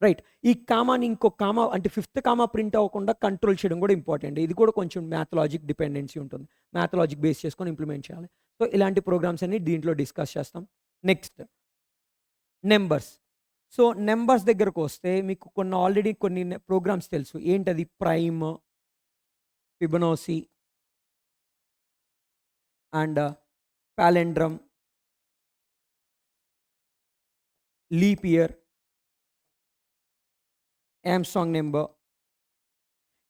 రైట్. ఈ కామాని ఇంకో కామా అంటే ఫిఫ్త్ కామా ప్రింట్ అవ్వకుండా కంట్రోల్ చేయడం కూడా ఇంపార్టెంట్. ఇది కూడా కొంచెం మ్యాథలాజిక్ డిపెండెన్సీ ఉంటుంది. మ్యాథలాజిక్ బేస్ చేసుకొని ఇంప్లిమెంట్ చేయాలి. సో, ఇలాంటి ప్రోగ్రామ్స్ అన్ని దీంట్లో డిస్కస్ చేస్తాం. Next numbers. సో, నంబర్స్ దగ్గరకొస్తే మీకు ఆల్రెడీ కొన్ని ప్రోగ్రామ్స్ తెలుసు. ఏంటది prime, Fibonacci and palindrome, leap year, Armstrong number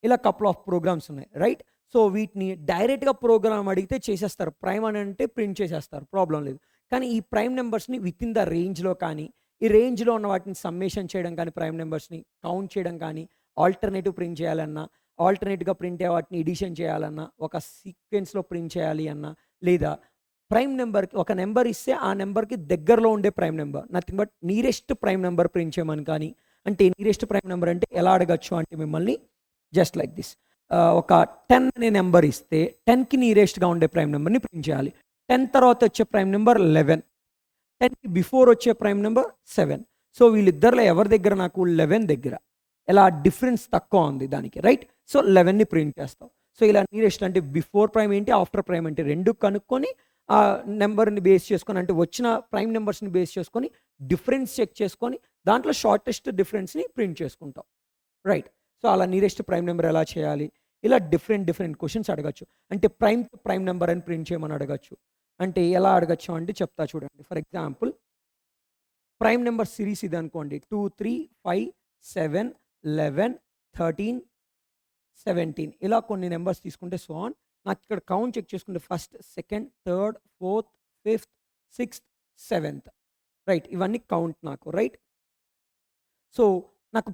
ఇలా కపుల్ ఆఫ్ ప్రోగ్రామ్స్ ఉన్నాయి. రైట్. సో, వీటిని డైరెక్ట్‌గా ప్రోగ్రామ్ అడిగితే చేసేస్తారు. ప్రైమ్ అని అంటే ప్రింట్ చేసేస్తారు. ప్రాబ్లమ్ లేదు. కానీ ఈ ప్రైమ్ నంబర్స్‌ని వితిన్ ద రేంజ్‌లో కానీ, ఈ రేంజ్లో ఉన్న వాటిని సమ్మేషన్ చేయడం కానీ, ప్రైమ్ నెంబర్స్ని కౌంట్ చేయడం కానీ, ఆల్టర్నేటివ్ ప్రింట్ చేయాలన్నా, ఆల్టర్నేట్గా ప్రింట్ అయ్యే వాటిని ఎడిషన్ చేయాలన్నా, ఒక సీక్వెన్స్లో ప్రింట్ చేయాలి అన్నా, లేదా ప్రైమ్ నెంబర్కి ఒక నెంబర్ ఇస్తే ఆ నెంబర్కి దగ్గరలో ఉండే prime number, nothing but nearest prime number print చేయమని కానీ, అంటే నియరెస్ట్ ప్రైమ్ నెంబర్ అంటే ఎలా అడగచ్చు అంటే మిమ్మల్ని జస్ట్ లైక్ దిస్, ఒక 10 అనే నెంబర్ ఇస్తే 10కి నియరెస్ట్గా ఉండే ప్రైమ్ నెంబర్ని ప్రింట్ చేయాలి. 10 తర్వాత వచ్చే ప్రైమ్ నెంబర్ 11, 10కి బిఫోర్ వచ్చే ప్రైమ్ నెంబర్ 7. సో వీళ్ళిద్దరిలో ఎవరి దగ్గర నాకు 11 దగ్గర, ఎలా డిఫరెన్స్ తక్కువ ఉంది దానికి, రైట్? సో 11ని ప్రింట్ చేస్తాం. సో ఇలా నియరెస్ట్ అంటే బిఫోర్ ప్రైమ్ ఏంటి, ఆఫ్టర్ ప్రైమ్ అంటే రెండు కనుక్కొని ఆ నెంబర్ని బేస్ చేసుకొని, అంటే వచ్చిన ప్రైమ్ నెంబర్స్ని బేస్ చేసుకొని డిఫరెన్స్ చెక్ చేసుకొని దాంట్లో షార్టెస్ట్ డిఫరెన్స్ని ప్రింట్ చేసుకుంటాం, రైట్? సో అలా నియరెస్ట్ ప్రైమ్ నెంబర్ ఎలా చేయాలి, ఇలా డిఫరెంట్ క్వశ్చన్స్ అడగచ్చు. అంటే ప్రైమ్ నెంబర్ అని ప్రింట్ చేయమని అడగచ్చు. అంటే ఎలా అడగచ్చు అంటే చెప్తా చూడండి. For example prime number series ఇది అనుకోండి, 2, 3, 5, 7, 11, 13, 17 ఇలా కొన్ని నెంబర్స్ తీసుకుంటే సో ఆన్. నాకు ఇక్కడ కౌంట్ చెక్ చేసుకుంటే first, second, third, fourth, fifth, sixth, 7th, right? ఇవన్నీ కౌంట్ నాకు, రైట్? సో నాకు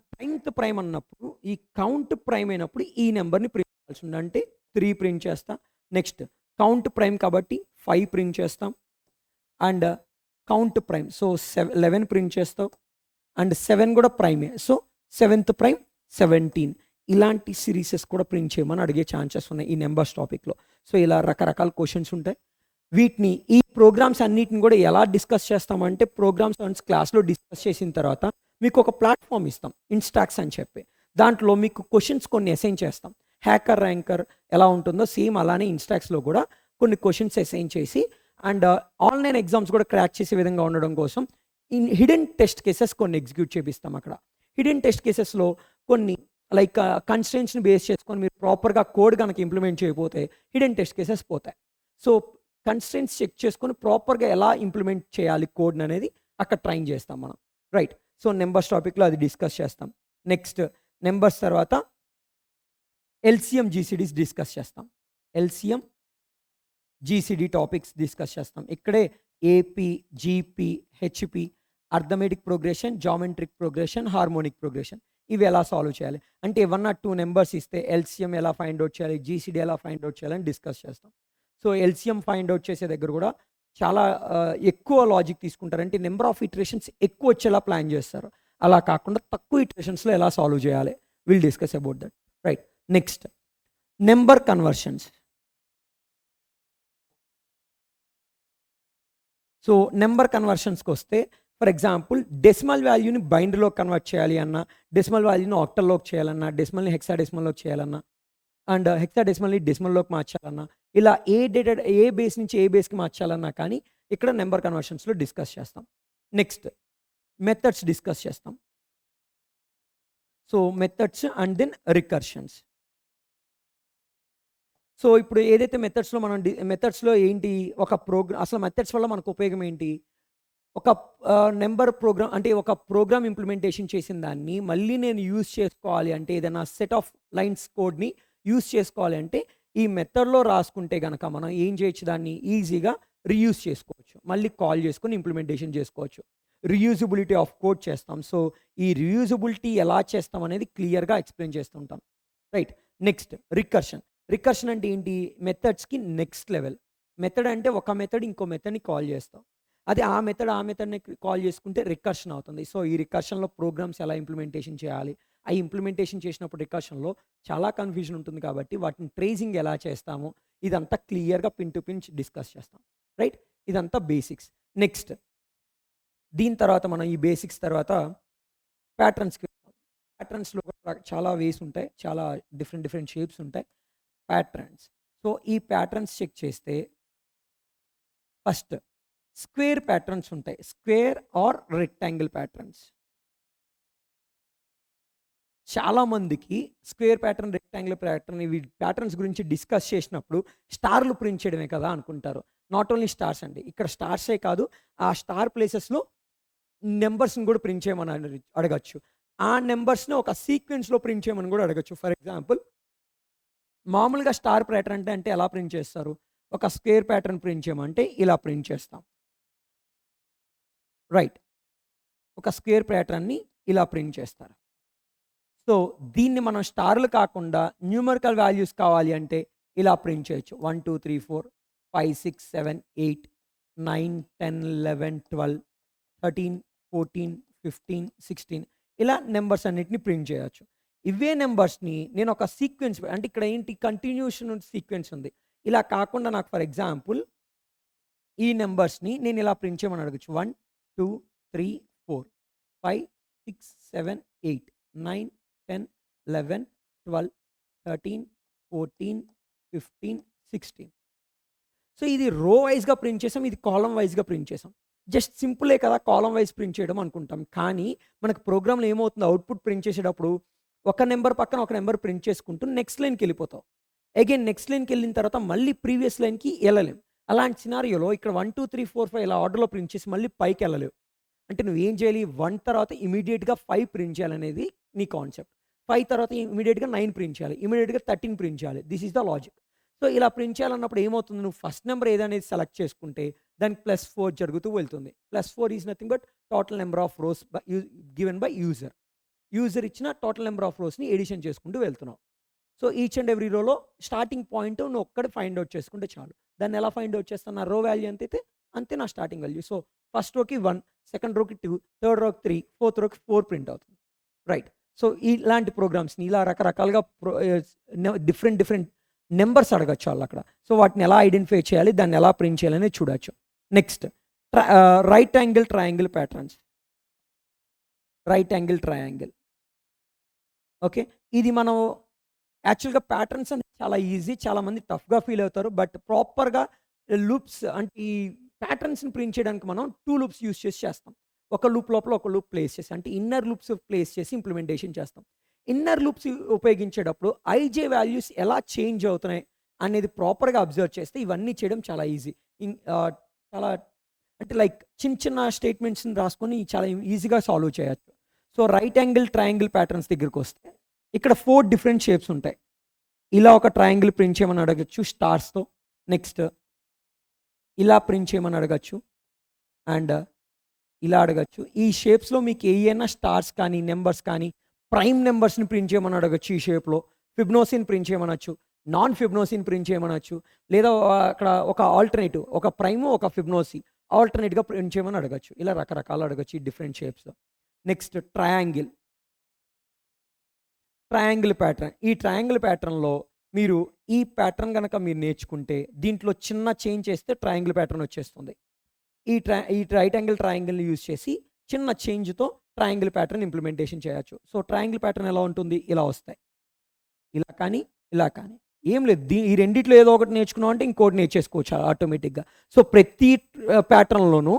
ప్రైమ్ అన్నప్పుడు ఈ కౌంట్ ప్రైమ్ అయినప్పుడు ఈ నెంబర్ని ప్రింట్ చేయాల్సి ఉంది. అంటే 3 ప్రింట్ చేస్తా. నెక్స్ట్ కౌంట్ ప్రైమ్ కాబట్టి 5 ప్రింట్ చేస్తాం. And count prime so 11 print చేస్తావు. అండ్ 7 కూడా ప్రైమే, సో 7th ప్రైమ్ 17. ఇలాంటి సిరీసెస్ కూడా ప్రింట్ చేయమని అడిగే ఛాన్సెస్ ఉన్నాయి ఈ నెంబర్స్ టాపిక్లో. సో ఇలా రకరకాల క్వశ్చన్స్ ఉంటాయి. వీటిని ఈ ప్రోగ్రామ్స్ అన్నిటిని కూడా ఎలా డిస్కస్ చేస్తామంటే, ప్రోగ్రామ్స్ క్లాస్లో డిస్కస్ చేసిన తర్వాత మీకు ఒక ప్లాట్ఫామ్ ఇస్తాం, ఇన్స్టాక్స్ అని చెప్పి. దాంట్లో మీకు క్వశ్చన్స్ కొన్ని అసైన్ చేస్తాం. హ్యాకర్ ర్యాంకర్ ఎలా ఉంటుందో సేమ్ అలానే ఇన్స్టాక్స్లో కూడా కొన్ని క్వశ్చన్స్ అసైన్ చేసి, అండ్ ఆన్లైన్ ఎగ్జామ్స్ కూడా క్రాక్ చేసే విధంగా ఉండడం కోసం హిడెన్ టెస్ట్ కేసెస్ కొన్ని ఎగ్జిక్యూట్ చేపిస్తాం అక్కడ. హిడెన్ టెస్ట్ కేసెస్లో కొన్ని లైక్ కన్స్ట్రెంట్స్ని బేస్ చేసుకొని మీరు ప్రాపర్గా కోడ్ కనుక ఇంప్లిమెంట్ చేయకపోతే హిడెన్ టెస్ట్ కేసెస్ పోతాయి. సో కన్స్ట్రెంట్స్ చెక్ చేసుకొని ప్రాపర్గా ఎలా ఇంప్లిమెంట్ చేయాలి కోడ్ని అనేది అక్కడ ట్రైన్ చేస్తాం మనం, రైట్? సో నెంబర్స్ టాపిక్లో అది డిస్కస్ చేస్తాం. నెక్స్ట్ నెంబర్స్ తర్వాత ఎల్సిఎం జీసీడీస్ డిస్కస్ చేస్తాం. ఎల్సిఎం జీసీడీ టాపిక్స్ డిస్కస్ చేస్తాం. ఇక్కడే AP, GP, HP, arithmetic progression, geometric progression, harmonic progression ఇవి ఎలా సాల్వ్ చేయాలి అంటే, 1 or 2 నెంబర్స్ ఇస్తే ఎల్సిఎం ఎలా ఫైండ్ అవుట్ చేయాలి, జీసీడీ ఎలా ఫైండ్ అవుట్ చేయాలని డిస్కస్ చేస్తాం. సో ఎల్సిఎం ఫైండ్ అవుట్ చేసే దగ్గర కూడా చాలా ఎక్కువ లాజిక్ తీసుకుంటారు. అంటే నెంబర్ ఆఫ్ ఇటరేషన్స్ ఎక్కువ వచ్చేలా ప్లాన్ చేస్తారు. అలా కాకుండా తక్కువ ఇటరేషన్స్లో ఎలా సాల్వ్ చేయాలి, will discuss about that, right? Next number conversions. So number కన్వర్షన్స్కి వస్తే, ఫర్ ఎగ్జాంపుల్ డెసిమల్ వాల్యూని బైండ్లో కన్వర్ట్ చేయాలి అన్నా, డెసిమల్ వాల్యూని ఆక్టల్లోకి చేయాలన్నా, డెసిమల్ని హెక్సాడెసిమల్లోకి చేయాలన్నా, అండ్ హెక్సాడెసిమల్ని డెసిమల్లోకి మార్చాలన్నా, ఇలా ఏ బేస్ నుంచి ఏ బేస్కి మార్చాలన్నా కానీ ఇక్కడ నెంబర్ కన్వర్షన్స్లో డిస్కస్ చేస్తాం. నెక్స్ట్ మెథడ్స్ డిస్కస్ చేస్తాం. So methods and then recursions. So ఇప్పుడు ఏదైతే మెథడ్స్లో మనం మెథడ్స్లో ఏంటి, ఒక అసలు మెథడ్స్ వల్ల మనకు ఉపయోగం ఏంటి, ఒక నెంబర్ ప్రోగ్రామ్ అంటే ఒక ప్రోగ్రామ్ ఇంప్లిమెంటేషన్ చేసిన దాన్ని మళ్ళీ నేను యూజ్ చేసుకోవాలి అంటే, ఏదైనా సెట్ ఆఫ్ లైన్స్ కోడ్ని యూజ్ చేసుకోవాలి అంటే ఈ మెథడ్లో రాసుకుంటే కనుక మనం ఏం చేయొచ్చు, దాన్ని ఈజీగా రీయూజ్ చేసుకోవచ్చు, మళ్ళీ కాల్ చేసుకొని ఇంప్లిమెంటేషన్ చేసుకోవచ్చు. రీయూజబిలిటీ ఆఫ్ కోడ్ చేస్తాం. సో ఈ రీయూజబిలిటీ ఎలా చేస్తాం అనేది క్లియర్గా ఎక్స్ప్లెయిన్ చేస్తుంటాం, రైట్? Next recursion. రికర్షన్ అంటే ఏంటి, మెథడ్స్కి నెక్స్ట్ లెవెల్. మెథడ్ అంటే ఒక మెథడ్ ఇంకో మెథడ్ని కాల్ చేస్తాం, అదే ఆ మెథడ్ని కాల్ చేసుకుంటే రికర్షన్ అవుతుంది. సో ఈ రికర్షన్లో ప్రోగ్రామ్స్ ఎలా ఇంప్లిమెంటేషన్ చేయాలి, ఆ ఇంప్లిమెంటేషన్ చేసినప్పుడు రికర్షన్లో చాలా కన్ఫ్యూజన్ ఉంటుంది కాబట్టి వాటిని ట్రేసింగ్ ఎలా చేస్తాము ఇదంతా క్లియర్గా పిన్ టు పిన్ డిస్కస్ చేస్తాం, రైట్? ఇదంతా బేసిక్స్. నెక్స్ట్ దీని తర్వాత మనం ఈ బేసిక్స్ తర్వాత ప్యాటర్న్స్కి వెళ్తాం. ప్యాటర్న్స్లో చాలా వేస్ ఉంటాయి, చాలా డిఫరెంట్ షేప్స్ ఉంటాయి ప్యాటర్న్స్. సో ఈ ప్యాటర్న్స్ చెక్ చేస్తే ఫస్ట్ స్క్వేర్ ప్యాటర్న్స్ ఉంటాయి, స్క్వేర్ ఆర్ రెక్టాంగిల్ ప్యాటర్న్స్. చాలామందికి స్క్వేర్ ప్యాటర్న్, రెక్టాంగిల్ ప్యాటర్న్ ఇవి ప్యాటర్న్స్ గురించి డిస్కస్ చేసినప్పుడు స్టార్లు ప్రింట్ చేయడమే కదా అనుకుంటారు. నాట్ ఓన్లీ స్టార్స్ అండి, ఇక్కడ స్టార్సే కాదు, ఆ స్టార్ ప్లేసెస్లో నెంబర్స్ని కూడా ప్రింట్ చేయమని అడగచ్చు. ఆ నెంబర్స్ని ఒక సీక్వెన్స్లో ప్రింట్ చేయమని కూడా అడగచ్చు. ఫర్ ఎగ్జాంపుల్ మామూలుగా స్టార్ ప్యాటర్న్ అంటే ఎలా ప్రింట్ చేస్తారు, ఒక స్క్వేర్ ప్యాటర్న్ ప్రింట్ చేయమంటే ఇలా ప్రింట్ చేస్తాం, రైట్? ఒక స్క్వేర్ ప్యాటర్న్ని ఇలా ప్రింట్ చేస్తారు. సో దీన్ని మనం స్టార్లు కాకుండా న్యూమరికల్ వాల్యూస్ కావాలి అంటే ఇలా ప్రింట్ చేయొచ్చు. 1 2 3 4 5 6 7 8 9 10 11 12 13 14 15 16 ఇలా నెంబర్స్ అన్నిటిని ప్రింట్ చేయొచ్చు. ఇవే నెంబర్స్ని నేను ఒక సీక్వెన్స్, అంటే ఇక్కడ ఏంటి కంటిన్యూషన్ సీక్వెన్స్ ఉంది. ఇలా కాకుండా నాకు ఫర్ ఎగ్జాంపుల్ ఈ నెంబర్స్ని నేను ఇలా ప్రింట్ చేయమని అడగచ్చు. 1 2 3 4 5 6 7 8 9 10 11 12 13 14 15 16. సో ఇది రో వైజ్గా ప్రింట్ చేసాం, ఇది కాలం వైజ్గా ప్రింట్ చేసాం. జస్ట్ సింపులే కదా కాలం వైజ్ ప్రింట్ చేయడం అనుకుంటాం. కానీ మనకు ప్రోగ్రామ్లో ఏమవుతుంది, అవుట్పుట్ ప్రింట్ చేసేటప్పుడు ఒక నెంబర్ పక్కన ఒక నెంబర్ ప్రింట్ చేసుకుంటూ నెక్స్ట్ లైన్కి వెళ్ళిపోతాం. అగైన్ నెక్స్ట్ లైన్కి వెళ్ళిన తర్వాత మళ్ళీ ప్రీవియస్ లైన్కి వెళ్ళలేం. అలాంటి సినారియోలో ఇక్కడ 1 2 3 4 5 ఇలా ఆర్డర్లో ప్రింట్ చేసి మళ్ళీ పైకి వెళ్ళలేవు. అంటే నువ్వు ఏం చేయాలి, 1 తర్వాత ఇమీడియట్గా 5 ప్రింట్ చేయాలనేది నీ కాన్సెప్ట్. 5 తర్వాత ఇమీడియట్గా 9 ప్రింట్ చేయాలి, ఇమీడియట్గా 13 ప్రింట్ చేయాలి. This is the logic. So ఇలా ప్రింట్ చేయాలన్నప్పుడు ఏమవుతుంది, నువ్వు ఫస్ట్ నెంబర్ ఏదనేది సెలెక్ట్ చేసుకుంటే దానికి +4 జరుగుతూ వెళ్తుంది. +4 is nothing but total number of rose given by user. User ఇచ్చిన టోటల్ నెంబర్ ఆఫ్ రోస్ని ఎడిషన్ చేసుకుంటూ వెళ్తున్నావు. సో ఈచ్ అండ్ ఎవ్రీ రోలో స్టార్టింగ్ పాయింట్ నువ్వు ఒక్కటి ఫైండ్ అవుట్ చేసుకుంటే చాలు. దాన్ని ఎలా ఫైండ్ అవుట్ చేస్తాను, నా రో వాల్యూ ఎంత అయితే అంతే నా స్టార్టింగ్ వాల్యూ. సో ఫస్ట్ రోకి 1, సెకండ్ రోకి 2, థర్డ్ రోకి 3, ఫోర్త్ రోకి 4 ప్రింట్ అవుతుంది. రైట్. సో ఇలాంటి ప్రోగ్రామ్స్ని ఇలా రకరకాలుగా డిఫరెంట్ నెంబర్స్ అడగచ్చు వాళ్ళు అక్కడ. సో వాటిని ఎలా ఐడెంటిఫై చేయాలి, దాన్ని ఎలా ప్రింట్ చేయాలని చూడొచ్చు. Next right angle triangle patterns. Right angle triangle, okay. ఇది మనం యాక్చువల్గా ప్యాటర్న్స్ అంటే చాలా ఈజీ, చాలామంది టఫ్గా ఫీల్ అవుతారు. బట్ ప్రాపర్గా లూప్స్ అంటే ఈ ప్యాటర్న్స్ని ప్రింట్ చేయడానికి మనం 2 లూప్స్ యూస్ చేస్తాం. ఒక లూప్ లోపల ఒక లూప్ ప్లేస్ చేసి, అంటే ఇన్నర్ లూప్స్ ప్లేస్ చేసి ఇంప్లిమెంటేషన్ చేస్తాం. ఇన్నర్ లూప్స్ ఉపయోగించేటప్పుడు ఐజే వాల్యూస్ ఎలా చేంజ్ అవుతున్నాయి అనేది ప్రాపర్గా అబ్జర్వ్ చేస్తే ఇవన్నీ చేయడం చాలా ఈజీ. చాలా అంటే లైక్ చిన్న స్టేట్మెంట్స్ని రాసుకొని చాలా ఈజీగా సాల్వ్ చేయొచ్చు. So right angle triangle patterns దగ్గరికి వస్తే ఇక్కడ 4 డిఫరెంట్ షేప్స్ ఉంటాయి. ఇలా ఒక ట్రయాంగిల్ ప్రింట్ చేయమని అడగచ్చు స్టార్స్తో. నెక్స్ట్ ఇలా ప్రింట్ చేయమని అడగచ్చు అండ్ ఇలా అడగచ్చు. ఈ షేప్స్లో మీకు ఏమైనా స్టార్స్ కానీ నెంబర్స్ కానీ ప్రైమ్ నెంబర్స్ని ప్రింట్ చేయమని అడగచ్చు. ఈ షేప్లో ఫిబ్నోసిని ప్రింట్ చేయమనొచ్చు, నాన్ ఫిబ్నోసిని ప్రింట్ చేయమనొచ్చు, లేదా అక్కడ ఒక ఆల్టర్నేటివ్, ఒక ప్రైమ్ ఒక ఫిబ్నోసి ఆల్టర్నేట్గా ప్రింట్ చేయమని అడగచ్చు. ఇలా రకరకాలు అడగచ్చు ఈ డిఫరెంట్ షేప్స్లో. Next triangle pattern. ఈ ట్రయాంగిల్ ప్యాటర్న్లో మీరు ఈ ప్యాటర్న్ కనుక మీరు నేర్చుకుంటే దీంట్లో చిన్న చేంజ్ చేస్తే ట్రయాంగిల్ ప్యాటర్న్ వచ్చేస్తుంది. ఈ రైట్ యాంగిల్ ట్రయాంగిల్ని యూజ్ చేసి చిన్న చేంజ్తో ట్రయాంగిల్ ప్యాటర్న్ ఇంప్లిమెంటేషన్ చేయొచ్చు. సో ట్రయాంగిల్ ప్యాటర్న్ ఎలా ఉంటుంది, ఇలా వస్తాయి. ఇలా కానీ ఇలా కానీ ఏం లేదు, ఈ రెండిట్లో ఏదో ఒకటి నేర్చుకున్నాం అంటే ఇంకోటి నేర్చేసుకోవచ్చు ఆటోమేటిక్గా. సో ప్రతి ప్యాటర్న్లోనూ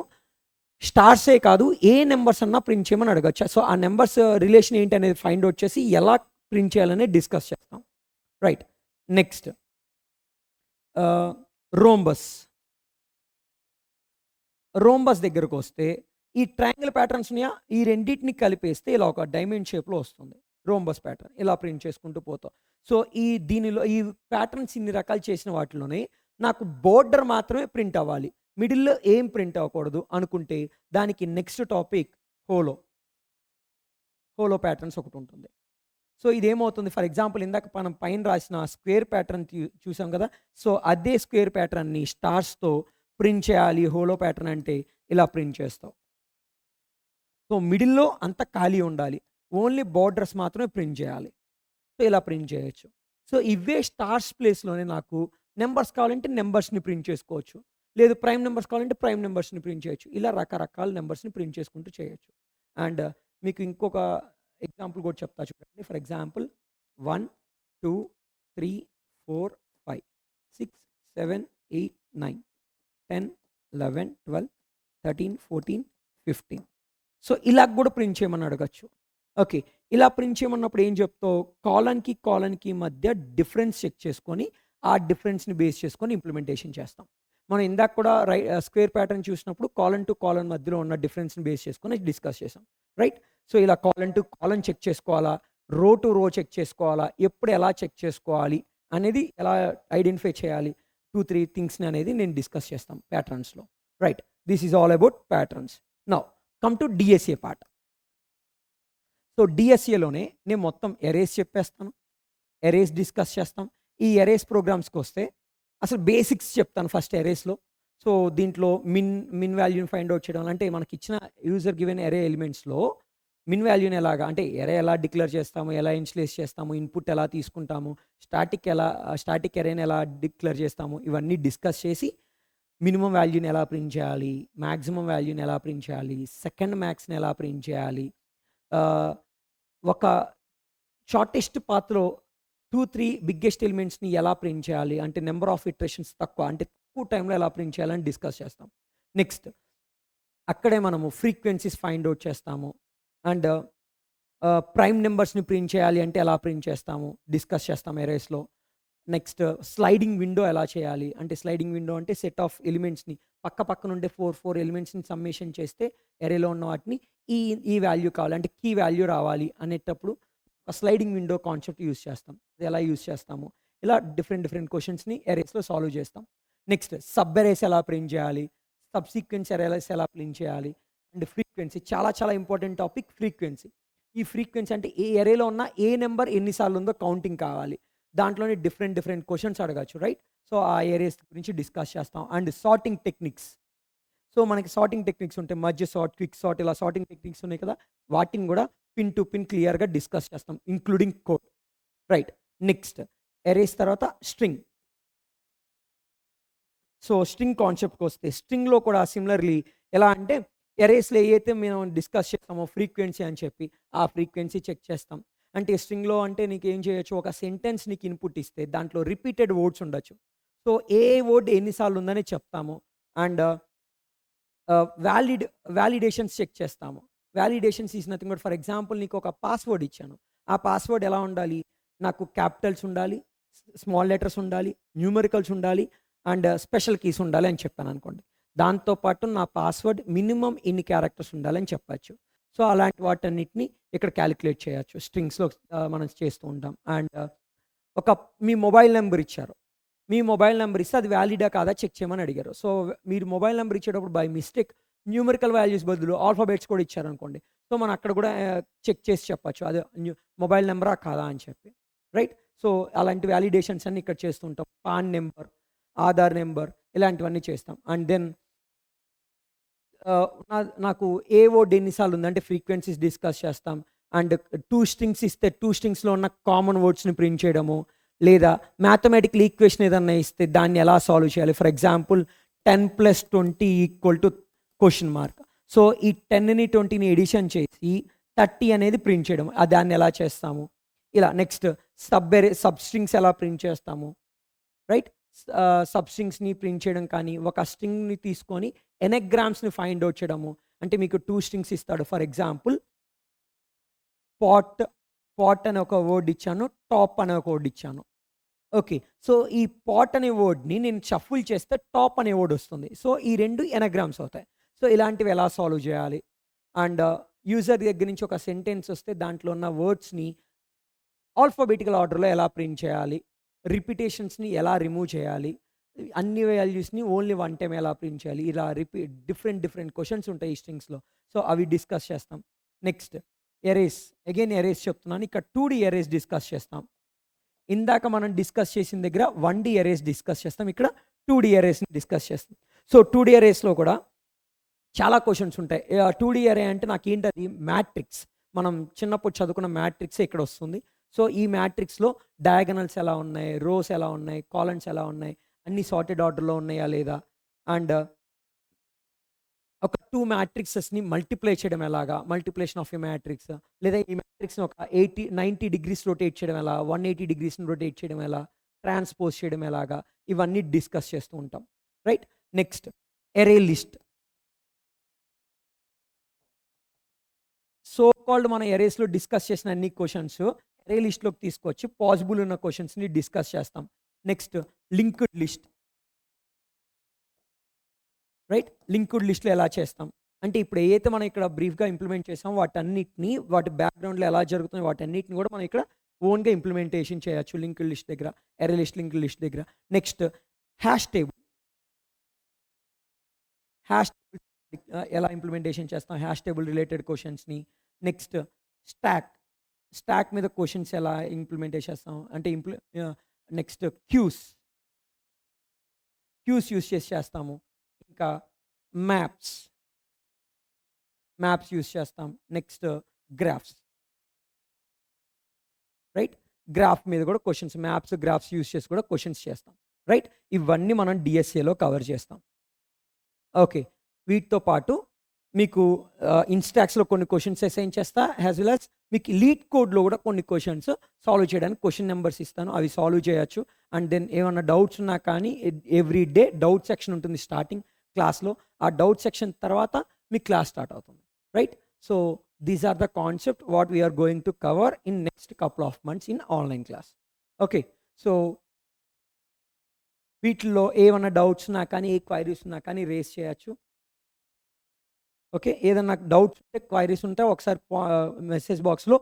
స్టార్సే కాదు ఏ నెంబర్స్ అన్నా ప్రింట్ చేయమని అడగచ్చు. సో ఆ నెంబర్స్ రిలేషన్ ఏంటి అనేది ఫైండ్ అవుట్ చేసి ఎలా ప్రింట్ చేయాలని డిస్కస్ చేస్తాం. రైట్. నెక్స్ట్ రోంబస్ దగ్గరకు వస్తే ఈ ట్రయాంగిల్ ప్యాటర్న్స్ ఉన్నాయా, ఈ రెండింటిని కలిపేస్తే ఇలా ఒక డైమండ్ షేప్లో వస్తుంది రోంబస్ ప్యాటర్న్. ఇలా ప్రింట్ చేసుకుంటూ పోతాం. సో దీనిలో ఈ ప్యాటర్న్స్ ఇన్ని రకాలు చేసిన వాటిలోనే నాకు బోర్డర్ మాత్రమే ప్రింట్ అవ్వాలి, మిడిల్లో ఏం ప్రింట్ అవ్వకూడదు అనుకుంటే దానికి నెక్స్ట్ టాపిక్ హోలో ప్యాటర్న్స్ ఒకటి ఉంటుంది. సో ఇదేమవుతుంది, ఫర్ ఎగ్జాంపుల్ ఇందాక మనం పైన రాసిన స్క్వేర్ ప్యాటర్న్ చూసాం కదా. సో అదే స్క్వేర్ ప్యాటర్న్ని స్టార్స్తో ప్రింట్ చేయాలి హోలో ప్యాటర్న్ అంటే ఇలా ప్రింట్ చేస్తాం. సో మిడిల్లో అంత ఖాళీ ఉండాలి, ఓన్లీ బార్డర్స్ మాత్రమే ప్రింట్ చేయాలి. సో ఇలా ప్రింట్ చేయొచ్చు. సో ఇవే స్టార్స్ ప్లేస్లోనే నాకు నెంబర్స్ కావాలంటే నెంబర్స్ని ప్రింట్ చేసుకోవచ్చు, లేదు ప్రైమ్ నెంబర్స్ కావాలంటే ప్రైమ్ నెంబర్స్ని ప్రింట్ చేయొచ్చు. ఇలా రకరకాల నెంబర్స్ని ప్రింట్ చేసుకుంటూ చేయొచ్చు. అండ్ మీకు ఇంకొక ఎగ్జాంపుల్ కూడా చెప్తా చూడండి. For example 1 2 3 4 5 6 7 8 9 10 11 12 13 14 15. సో ఇలా కూడా ప్రింట్ చేయమని అడగచ్చు. ఓకే, ఇలా ప్రింట్ చేయమన్నప్పుడు ఏం చెప్తావు, కాలన్కి మధ్య డిఫరెన్స్ చెక్ చేసుకొని ఆ డిఫరెన్స్ని బేస్ చేసుకొని ఇంప్లిమెంటేషన్ చేస్తాం. మనం ఇందాక కూడా స్క్వేర్ ప్యాటర్న్ చూసినప్పుడు కాలన్ టు కాలన్ మధ్యలో ఉన్న డిఫరెన్స్ని బేస్ చేసుకొని డిస్కస్ చేసాం. రైట్. సో ఇలా కాలన్ టు కాలన్ చెక్ చేసుకోవాలా, రో టు రో చెక్ చేసుకోవాలా, ఎప్పుడు ఎలా చెక్ చేసుకోవాలి అనేది ఎలా ఐడెంటిఫై చేయాలి, 2-3 థింగ్స్ని అనేది నేను డిస్కస్ చేస్తాం ప్యాటర్న్స్లో. Right. This is all about patterns. Now come to DSA part. So డిఎస్ఏలోనే నేను మొత్తం ఎరేస్ చెప్పేస్తాను, ఎరేస్ డిస్కస్ చేస్తాం. ఈ ఎరేస్ ప్రోగ్రామ్స్కి వస్తే అసలు బేసిక్స్ చెప్తాను ఫస్ట్ ఎరేస్లో. సో దీంట్లో మిన్ వాల్యూని ఫైండ్ అవుట్ చేయడం, అంటే మనకి ఇచ్చిన యూజర్ గివెన్ ఎరే ఎలిమెంట్స్లో మిన్ వాల్యూని ఎలాగా, అంటే ఎరే ఎలా డిక్లేర్ చేస్తాము, ఎలా ఇన్షియలైజ్ చేస్తాము, ఇన్పుట్ ఎలా తీసుకుంటాము, స్టాటిక్ ఎరేని ఎలా డిక్లేర్ చేస్తాము, ఇవన్నీ డిస్కస్ చేసి మినిమం వాల్యూని ఎలా ప్రింట్ చేయాలి, మ్యాక్సిమం వాల్యూని ఎలా ప్రింట్ చేయాలి, సెకండ్ మ్యాక్స్ని ఎలా ప్రింట్ చేయాలి, ఒక షార్టెస్ట్ పాత్లో 2-3 బిగ్గెస్ట్ ఎలిమెంట్స్ని ఎలా ప్రింట్ చేయాలి, అంటే నెంబర్ ఆఫ్ ఇటరేషన్స్ తక్కువ, అంటే తక్కువ టైంలో ఎలా ప్రింట్ చేయాలని డిస్కస్ చేస్తాం. నెక్స్ట్ అక్కడే మనము ఫ్రీక్వెన్సీస్ ఫైండ్ అవుట్ చేస్తాము. అండ్ ప్రైమ్ నెంబర్స్ని ప్రింట్ చేయాలి అంటే ఎలా ప్రింట్ చేస్తాము డిస్కస్ చేస్తాం ఎరేస్లో. నెక్స్ట్ స్లైడింగ్ విండో ఎలా చేయాలి, అంటే స్లైడింగ్ విండో అంటే సెట్ ఆఫ్ ఎలిమెంట్స్ని పక్క నుండే 4 ఎలిమెంట్స్ని సమ్మేషన్ చేస్తే ఎరేలో ఉన్న వాటిని ఈ వాల్యూ కావాలి, అంటే కీ వాల్యూ రావాలి అనేటప్పుడు ఒక స్లైడింగ్ విండో కాన్సెప్ట్ యూస్ చేస్తాం. అది ఎలా యూస్ చేస్తాము, ఇలా డిఫరెంట్ క్వశ్చన్స్ని ఎరేస్లో సాల్వ్ చేస్తాం. నెక్స్ట్ సబ్ ఎరేస్ ఎలా ప్రింట్ చేయాలి, సబ్సీక్వెన్స్ ఎరేస్ ఎలా ప్రింట్ చేయాలి, అండ్ ఫ్రీక్వెన్సీ చాలా ఇంపార్టెంట్ టాపిక్ ఫ్రీక్వెన్సీ. ఈ ఫ్రీక్వెన్సీ అంటే ఏ ఎరేలో ఉన్న ఏ నెంబర్ ఎన్నిసార్లు ఉందో కౌంటింగ్ కావాలి. దాంట్లోనే డిఫరెంట్ క్వశ్చన్స్ అడగచ్చు, రైట్? సో ఆ ఏరియాస్ గురించి డిస్కస్ చేస్తాం. And sorting techniques. సో మనకి సార్టింగ్ టెక్నిక్స్ ఉంటాయి, మధ్య సార్ట్, క్విక్ సార్ట్, ఇలా సార్టింగ్ టెక్నిక్స్ ఉన్నాయి కదా, వాటిని కూడా పిన్ టు పిన్ క్లియర్గా డిస్కస్ చేస్తాం, including code, right? Next erase తర్వాత స్ట్రింగ్. సో స్ట్రింగ్ కాన్సెప్ట్కి వస్తే స్ట్రింగ్లో కూడా సిమిలర్లీ ఎలా అంటే ఎరేస్లో ఏదైతే మేము డిస్కస్ చేస్తామో ఫ్రీక్వెన్సీ అని చెప్పి ఆ ఫ్రీక్వెన్సీ చెక్ చేస్తాం. అంటే స్ట్రింగ్లో అంటే నీకు ఏం చేయొచ్చు, ఒక సెంటెన్స్ నీకు ఇన్పుట్ ఇస్తే దాంట్లో రిపీటెడ్ వర్డ్స్ ఉండొచ్చు. సో ఏ వర్డ్ ఎన్నిసార్లు ఉందని చెప్తాము. అండ్ వ్యాలిడేషన్స్ చెక్ చేస్తాము. Validations is nothing but, for example నీకు ఒక పాస్వర్డ్ ఇచ్చాను, ఆ పాస్వర్డ్ ఎలా ఉండాలి, నాకు క్యాపిటల్స్ ఉండాలి, స్మాల్ లెటర్స్ ఉండాలి, న్యూమరికల్స్ ఉండాలి, అండ్ స్పెషల్ కీస్ ఉండాలి అని చెప్పాను అనుకోండి. దాంతోపాటు నా పాస్వర్డ్ మినిమం ఇన్ని క్యారెక్టర్స్ ఉండాలని చెప్పచ్చు. సో అలాంటి వాటన్నిటిని ఇక్కడ క్యాలిక్యులేట్ చేయొచ్చు, స్ట్రింగ్స్లో మనం చేస్తూ ఉంటాం. అండ్ మీ మొబైల్ నెంబర్ ఇచ్చారు, మీ మొబైల్ నెంబర్ ఇస్తే అది వ్యాలిడా కాదా చెక్ చేయమని అడిగారు. సో మీరు మొబైల్ నెంబర్ ఇచ్చేటప్పుడు బై మిస్టేక్ న్యూమరికల్ వాల్యూస్ బదులు ఆల్ఫాబెట్స్ కూడా ఇచ్చారనుకోండి, సో మనం అక్కడ కూడా చెక్ చేసి చెప్పచ్చు అది మొబైల్ నెంబరా కాదా అని చెప్పి, రైట్? సో అలాంటి వ్యాలిడేషన్స్ అన్ని ఇక్కడ చేస్తుంటాం. పాన్ నెంబర్, ఆధార్ నెంబర్, ఇలాంటివన్నీ చేస్తాం. అండ్ దెన్ నాకు ఏ వర్డ్ ఎన్నిసార్లు ఉందంటే ఫ్రీక్వెన్సీస్ డిస్కస్ చేస్తాం. అండ్ 2 స్ట్రింగ్స్ ఇస్తే 2 స్ట్రింగ్స్లో ఉన్న కామన్ వర్డ్స్ని ప్రింట్ చేయడము, లేదా మ్యాథమెటికల్ ఈక్వేషన్ ఏదన్నా ఇస్తే దాన్ని ఎలా సాల్వ్ చేయాలి. For example 10 + 20 = question mark. So ఈ 10ని 20ని ఎడిషన్ చేసి 30 అనేది ప్రింట్ చేయడం, దాన్ని ఎలా చేస్తాము, ఇలా. నెక్స్ట్ సబ్ స్ట్రింగ్స్ ఎలా ప్రింట్ చేస్తాము, రైట్? సబ్ స్ట్రింగ్స్ని ప్రింట్ చేయడం, కానీ ఒక స్ట్రింగ్ని తీసుకొని ఎనగ్రామ్స్ని ఫైండ్ అవుట్ చేయడము. అంటే మీకు 2 స్ట్రింగ్స్ ఇస్తాడు, ఫర్ ఎగ్జాంపుల్ పాట్ అనే ఒక వర్డ్ ఇచ్చాను, టాప్ అనే ఒక వర్డ్ ఇచ్చాను. ఓకే, సో ఈ పాట్ అనే వర్డ్ని నేను షఫుల్ చేస్తే టాప్ అనే వర్డ్ వస్తుంది. సో ఈ 2 ఎనగ్రామ్స్ అవుతాయి. సో ఇలాంటివి ఎలా సాల్వ్ చేయాలి. అండ్ యూజర్ దగ్గర నుంచి ఒక సెంటెన్స్ వస్తే దాంట్లో ఉన్న వర్డ్స్ని ఆల్ఫాబెటికల్ ఆర్డర్లో ఎలా ప్రింట్ చేయాలి, రిపిటేషన్స్ని ఎలా రిమూవ్ చేయాలి, అన్ని వాల్యూస్ని ఓన్లీ వన్ టైం ఎలా ప్రింట్ చేయాలి, ఇలా డిఫరెంట్ క్వశ్చన్స్ ఉంటాయి ఈ స్ట్రింగ్స్లో. సో అవి డిస్కస్ చేస్తాం. నెక్స్ట్ ఎరేస్, అగైన్ ఎరేస్ చెప్తున్నాను, ఇక్కడ 2D ఎరేస్ డిస్కస్ చేస్తాం. ఇందాక మనం డిస్కస్ చేసిన దగ్గర 1D ఎరేస్ డిస్కస్ చేస్తాం, ఇక్కడ 2D ఎరేస్ని డిస్కస్ చేస్తాం. సో 2D ఎరేస్లో కూడా చాలా క్వశ్చన్స్ ఉంటాయి. 2D ఎరే అంటే నాకు ఏంటది, మ్యాట్రిక్స్. మనం చిన్నప్పుడు చదువుకున్న మ్యాట్రిక్స్ ఇక్కడ వస్తుంది. సో ఈ మ్యాట్రిక్స్లో డయాగనల్స్ ఎలా ఉన్నాయి, రోస్ ఎలా ఉన్నాయి, కాలమ్స్ ఎలా ఉన్నాయి, అన్ని సార్టెడ్ ఆర్డర్లో ఉన్నాయా లేదా, అండ్ ఒక 2 మ్యాట్రిక్సెస్ని మల్టిప్లై చేయడం ఎలాగా, మల్టిప్లేషన్ ఆఫ్ ఏ మ్యాట్రిక్స్, లేదా ఈ మ్యాట్రిక్స్ని ఒక 90 డిగ్రీస్ రొటేట్ చేయడం ఎలా, 180 డిగ్రీస్ని రొటేట్ చేయడం ఎలా, ట్రాన్స్పోజ్ చేయడం ఎలాగా, ఇవన్నీ డిస్కస్ చేస్తూ ఉంటాం, right? Next ఎరే list. So called మన ఎరేస్లో డిస్కస్ చేసిన అన్ని క్వశ్చన్స్ ఎరే లిస్ట్లోకి తీసుకొచ్చి పాసిబుల్ ఉన్న క్వశ్చన్స్ని డిస్కస్ చేస్తాం. Next linked list, right? Linked లిస్ట్లో ఎలా చేస్తాం అంటే ఇప్పుడు ఏదైతే మనం ఇక్కడ బ్రీఫ్గా ఇంప్లిమెంట్ చేసాం వాటన్నిటిని, వాటి బ్యాక్గ్రౌండ్లో ఎలా జరుగుతుంది వాటన్నిటిని కూడా మనం ఇక్కడ ఓన్గా ఇంప్లిమెంటేషన్ చేయొచ్చు లింక్డ్ లిస్ట్ దగ్గర, ఎరే లిస్ట్ లింక్డ్ లిస్ట్ దగ్గర. నెక్స్ట్ హ్యాష్ టేబుల్ ఎలా ఇంప్లిమెంటేషన్ చేస్తాం హ్యాష్ టేబుల్ రిలేటెడ్ క్వశ్చన్స్ని. నెక్స్ట్ స్టాక్ మీద క్వశ్చన్స్ ఎలా ఇంప్లిమెంట్ చేసేస్తాం అంటే నెక్స్ట్ క్యూస్ యూస్ చేస్తాము. ఇంకా మ్యాప్స్ యూస్ చేస్తాం. Next graphs, right? గ్రాఫ్ మీద కూడా క్వశ్చన్స్, మ్యాప్స్ గ్రాఫ్స్ యూస్ చేసి కూడా క్వశ్చన్స్ చేస్తాం, రైట్? ఇవన్నీ మనం డిఎస్ఏలో కవర్ చేస్తాం. ఓకే, వీటితో పాటు మీకు ఇన్స్టాక్స్లో కొన్ని క్వశ్చన్స్ అసైన్ చేస్తా, యాజ్ వెల్ యాజ్ మీకు లీడ్ కోడ్లో కూడా కొన్ని క్వశ్చన్స్ సాల్వ్ చేయడానికి క్వశ్చన్ నెంబర్స్ ఇస్తాను, అవి సాల్వ్ చేయొచ్చు. అండ్ దెన్ ఏమన్నా డౌట్స్ ఉన్నా కానీ ఎవ్రీ డే డౌట్ సెక్షన్ ఉంటుంది స్టార్టింగ్ క్లాస్లో. ఆ డౌట్ సెక్షన్ తర్వాత మీ క్లాస్ స్టార్ట్ అవుతుంది, right? So these are the concept what we are going to cover in next couple of months in online class. Okay, so వీటిల్లో ఏమన్నా డౌట్స్ ఉన్నా కానీ, ఏ క్వైరీస్ ఉన్నా కానీ రేస్ చేయొచ్చు. ఓకే, ఏదన్నా డౌట్స్ ఉంటే, క్వైరీస్ ఉంటే ఒకసారి మెసేజ్ బాక్స్లో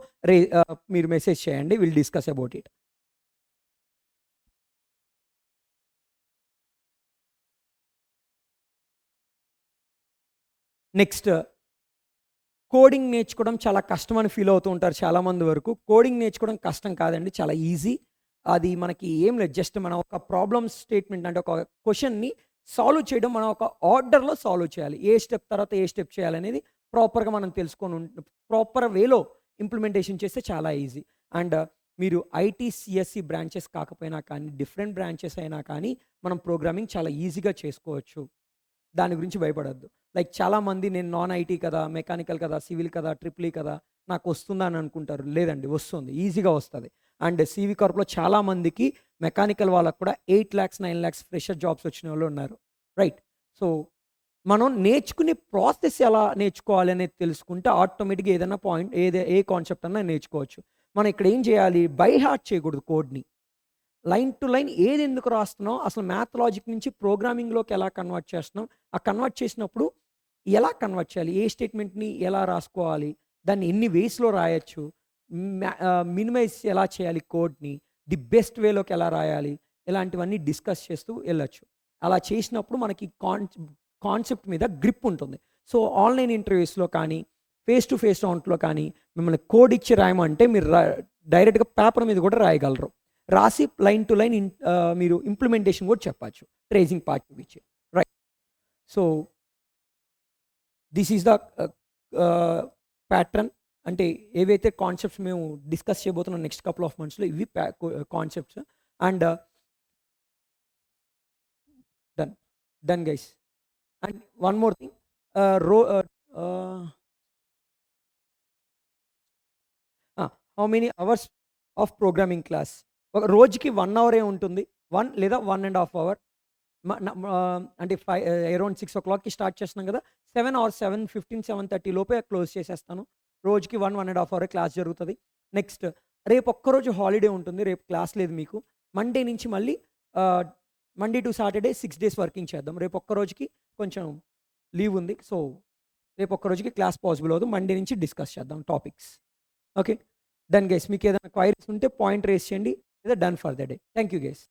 మీరు మెసేజ్ చేయండి, will discuss about it. Next, coding నేర్చుకోవడం చాలా కష్టం అని ఫీల్ అవుతూ ఉంటారు చాలామంది వరకు. కోడింగ్ నేర్చుకోవడం కష్టం కాదండి, చాలా ఈజీ. అది మనకి ఏం లేదు, జస్ట్ మనం ఒక ప్రాబ్లమ్ స్టేట్మెంట్ అంటే ఒక క్వశ్చన్ని సాల్వ్ చేయడం మనం ఒక ఆర్డర్లో సాల్వ్ చేయాలి. ఏ స్టెప్ తర్వాత ఏ స్టెప్ చేయాలనేది ప్రాపర్గా మనం తెలుసుకొని ప్రాపర్ వేలో ఇంప్లిమెంటేషన్ చేస్తే చాలా ఈజీ. అండ్ మీరు ఐటీ సిఎస్సి బ్రాంచెస్ కాకపోయినా కానీ, డిఫరెంట్ బ్రాంచెస్ అయినా కానీ మనం ప్రోగ్రామింగ్ చాలా ఈజీగా చేసుకోవచ్చు. దాని గురించి భయపడద్దు. లైక్ చాలామంది నేను నాన్ ఐటీ కదా, మెకానికల్ కదా, సివిల్ కదా, ట్రిపుల్ ఈ కదా, నాకు వస్తుందా అని అనుకుంటారు. లేదండి, వస్తుంది, ఈజీగా వస్తుంది. అండ్ సివి కార్ప్లో చాలామందికి మెకానికల్ వాళ్ళకు కూడా 8 lakhs 9 lakhs ఫ్రెషర్ జాబ్స్ వచ్చిన వాళ్ళు ఉన్నారు, రైట్? సో మనం నేర్చుకునే ప్రాసెస్ ఎలా నేర్చుకోవాలి అనేది తెలుసుకుంటే ఆటోమేటిక్గా ఏదైనా పాయింట్ ఏ కాన్సెప్ట్ అన్నా నేర్చుకోవచ్చు. మనం ఇక్కడ ఏం చేయాలి, బై హార్ట్ చేయకూడదు కోడ్ని. లైన్ టు లైన్ ఏది ఎందుకు రాస్తున్నాం, అసలు మ్యాథ్ లాజిక్ నుంచి ప్రోగ్రామింగ్లోకి ఎలా కన్వర్ట్ చేస్తున్నాం, ఆ కన్వర్ట్ చేసినప్పుడు ఎలా కన్వర్ట్ చేయాలి, ఏ స్టేట్మెంట్ని ఎలా రాసుకోవాలి, దాన్ని ఎన్ని వేస్లో రాయొచ్చు, మినిమైజ్ ఎలా చేయాలి కోడ్ని, ది బెస్ట్ వేలోకి ఎలా రాయాలి, ఇలాంటివన్నీ డిస్కస్ చేస్తూ వెళ్ళొచ్చు. అలా చేసినప్పుడు మనకి కాన్సెప్ట్ మీద గ్రిప్ ఉంటుంది. సో ఆన్లైన్ ఇంటర్వ్యూస్లో కానీ, ఫేస్ టు ఫేస్ రౌండ్లో కానీ మిమ్మల్ని కోడ్ ఇచ్చి రాయమంటే మీరు డైరెక్ట్గా పేపర్ మీద కూడా రాయగలరు. రాసి లైన్ టు లైన్ మీరు ఇంప్లిమెంటేషన్ కూడా చెప్పచ్చు, ట్రేసింగ్ పార్ట్ ఇచ్చి, right? So this is the pattern. అంటే ఏవైతే కాన్సెప్ట్స్ మేము డిస్కస్ చేయబోతున్నాం నెక్స్ట్ కపుల్ ఆఫ్ మంత్స్లో, ఇవి concepts. And done guys. And one more thing, how many hours of programming class? ఒక రోజుకి 1 hour ఉంటుంది, 1 లేదా 1.5 hour. అంటే అరౌండ్ 6 o'clockకి స్టార్ట్ చేస్తున్నాం కదా, 7 or 7:15 7:30 లోపే క్లోజ్ చేసేస్తాను. రోజుకి 1.5 hour క్లాస్ జరుగుతుంది. నెక్స్ట్ రేపు ఒక్కరోజు హాలిడే ఉంటుంది, రేపు క్లాస్ లేదు మీకు. మండే నుంచి మళ్ళీ Monday to Saturday 6 days working చేద్దాం. రేపు ఒక్కరోజుకి కొంచెం లీవ్ ఉంది, సో రేపు ఒక్కరోజుకి క్లాస్ పాసిబుల్ అవ్వదు. మండే నుంచి డిస్కస్ చేద్దాం టాపిక్స్. Okay, done guys. మీకు ఏదైనా క్వైరీస్ ఉంటే పాయింట్ రేస్ చేయండి, లేదా done for the day. Thank you guys.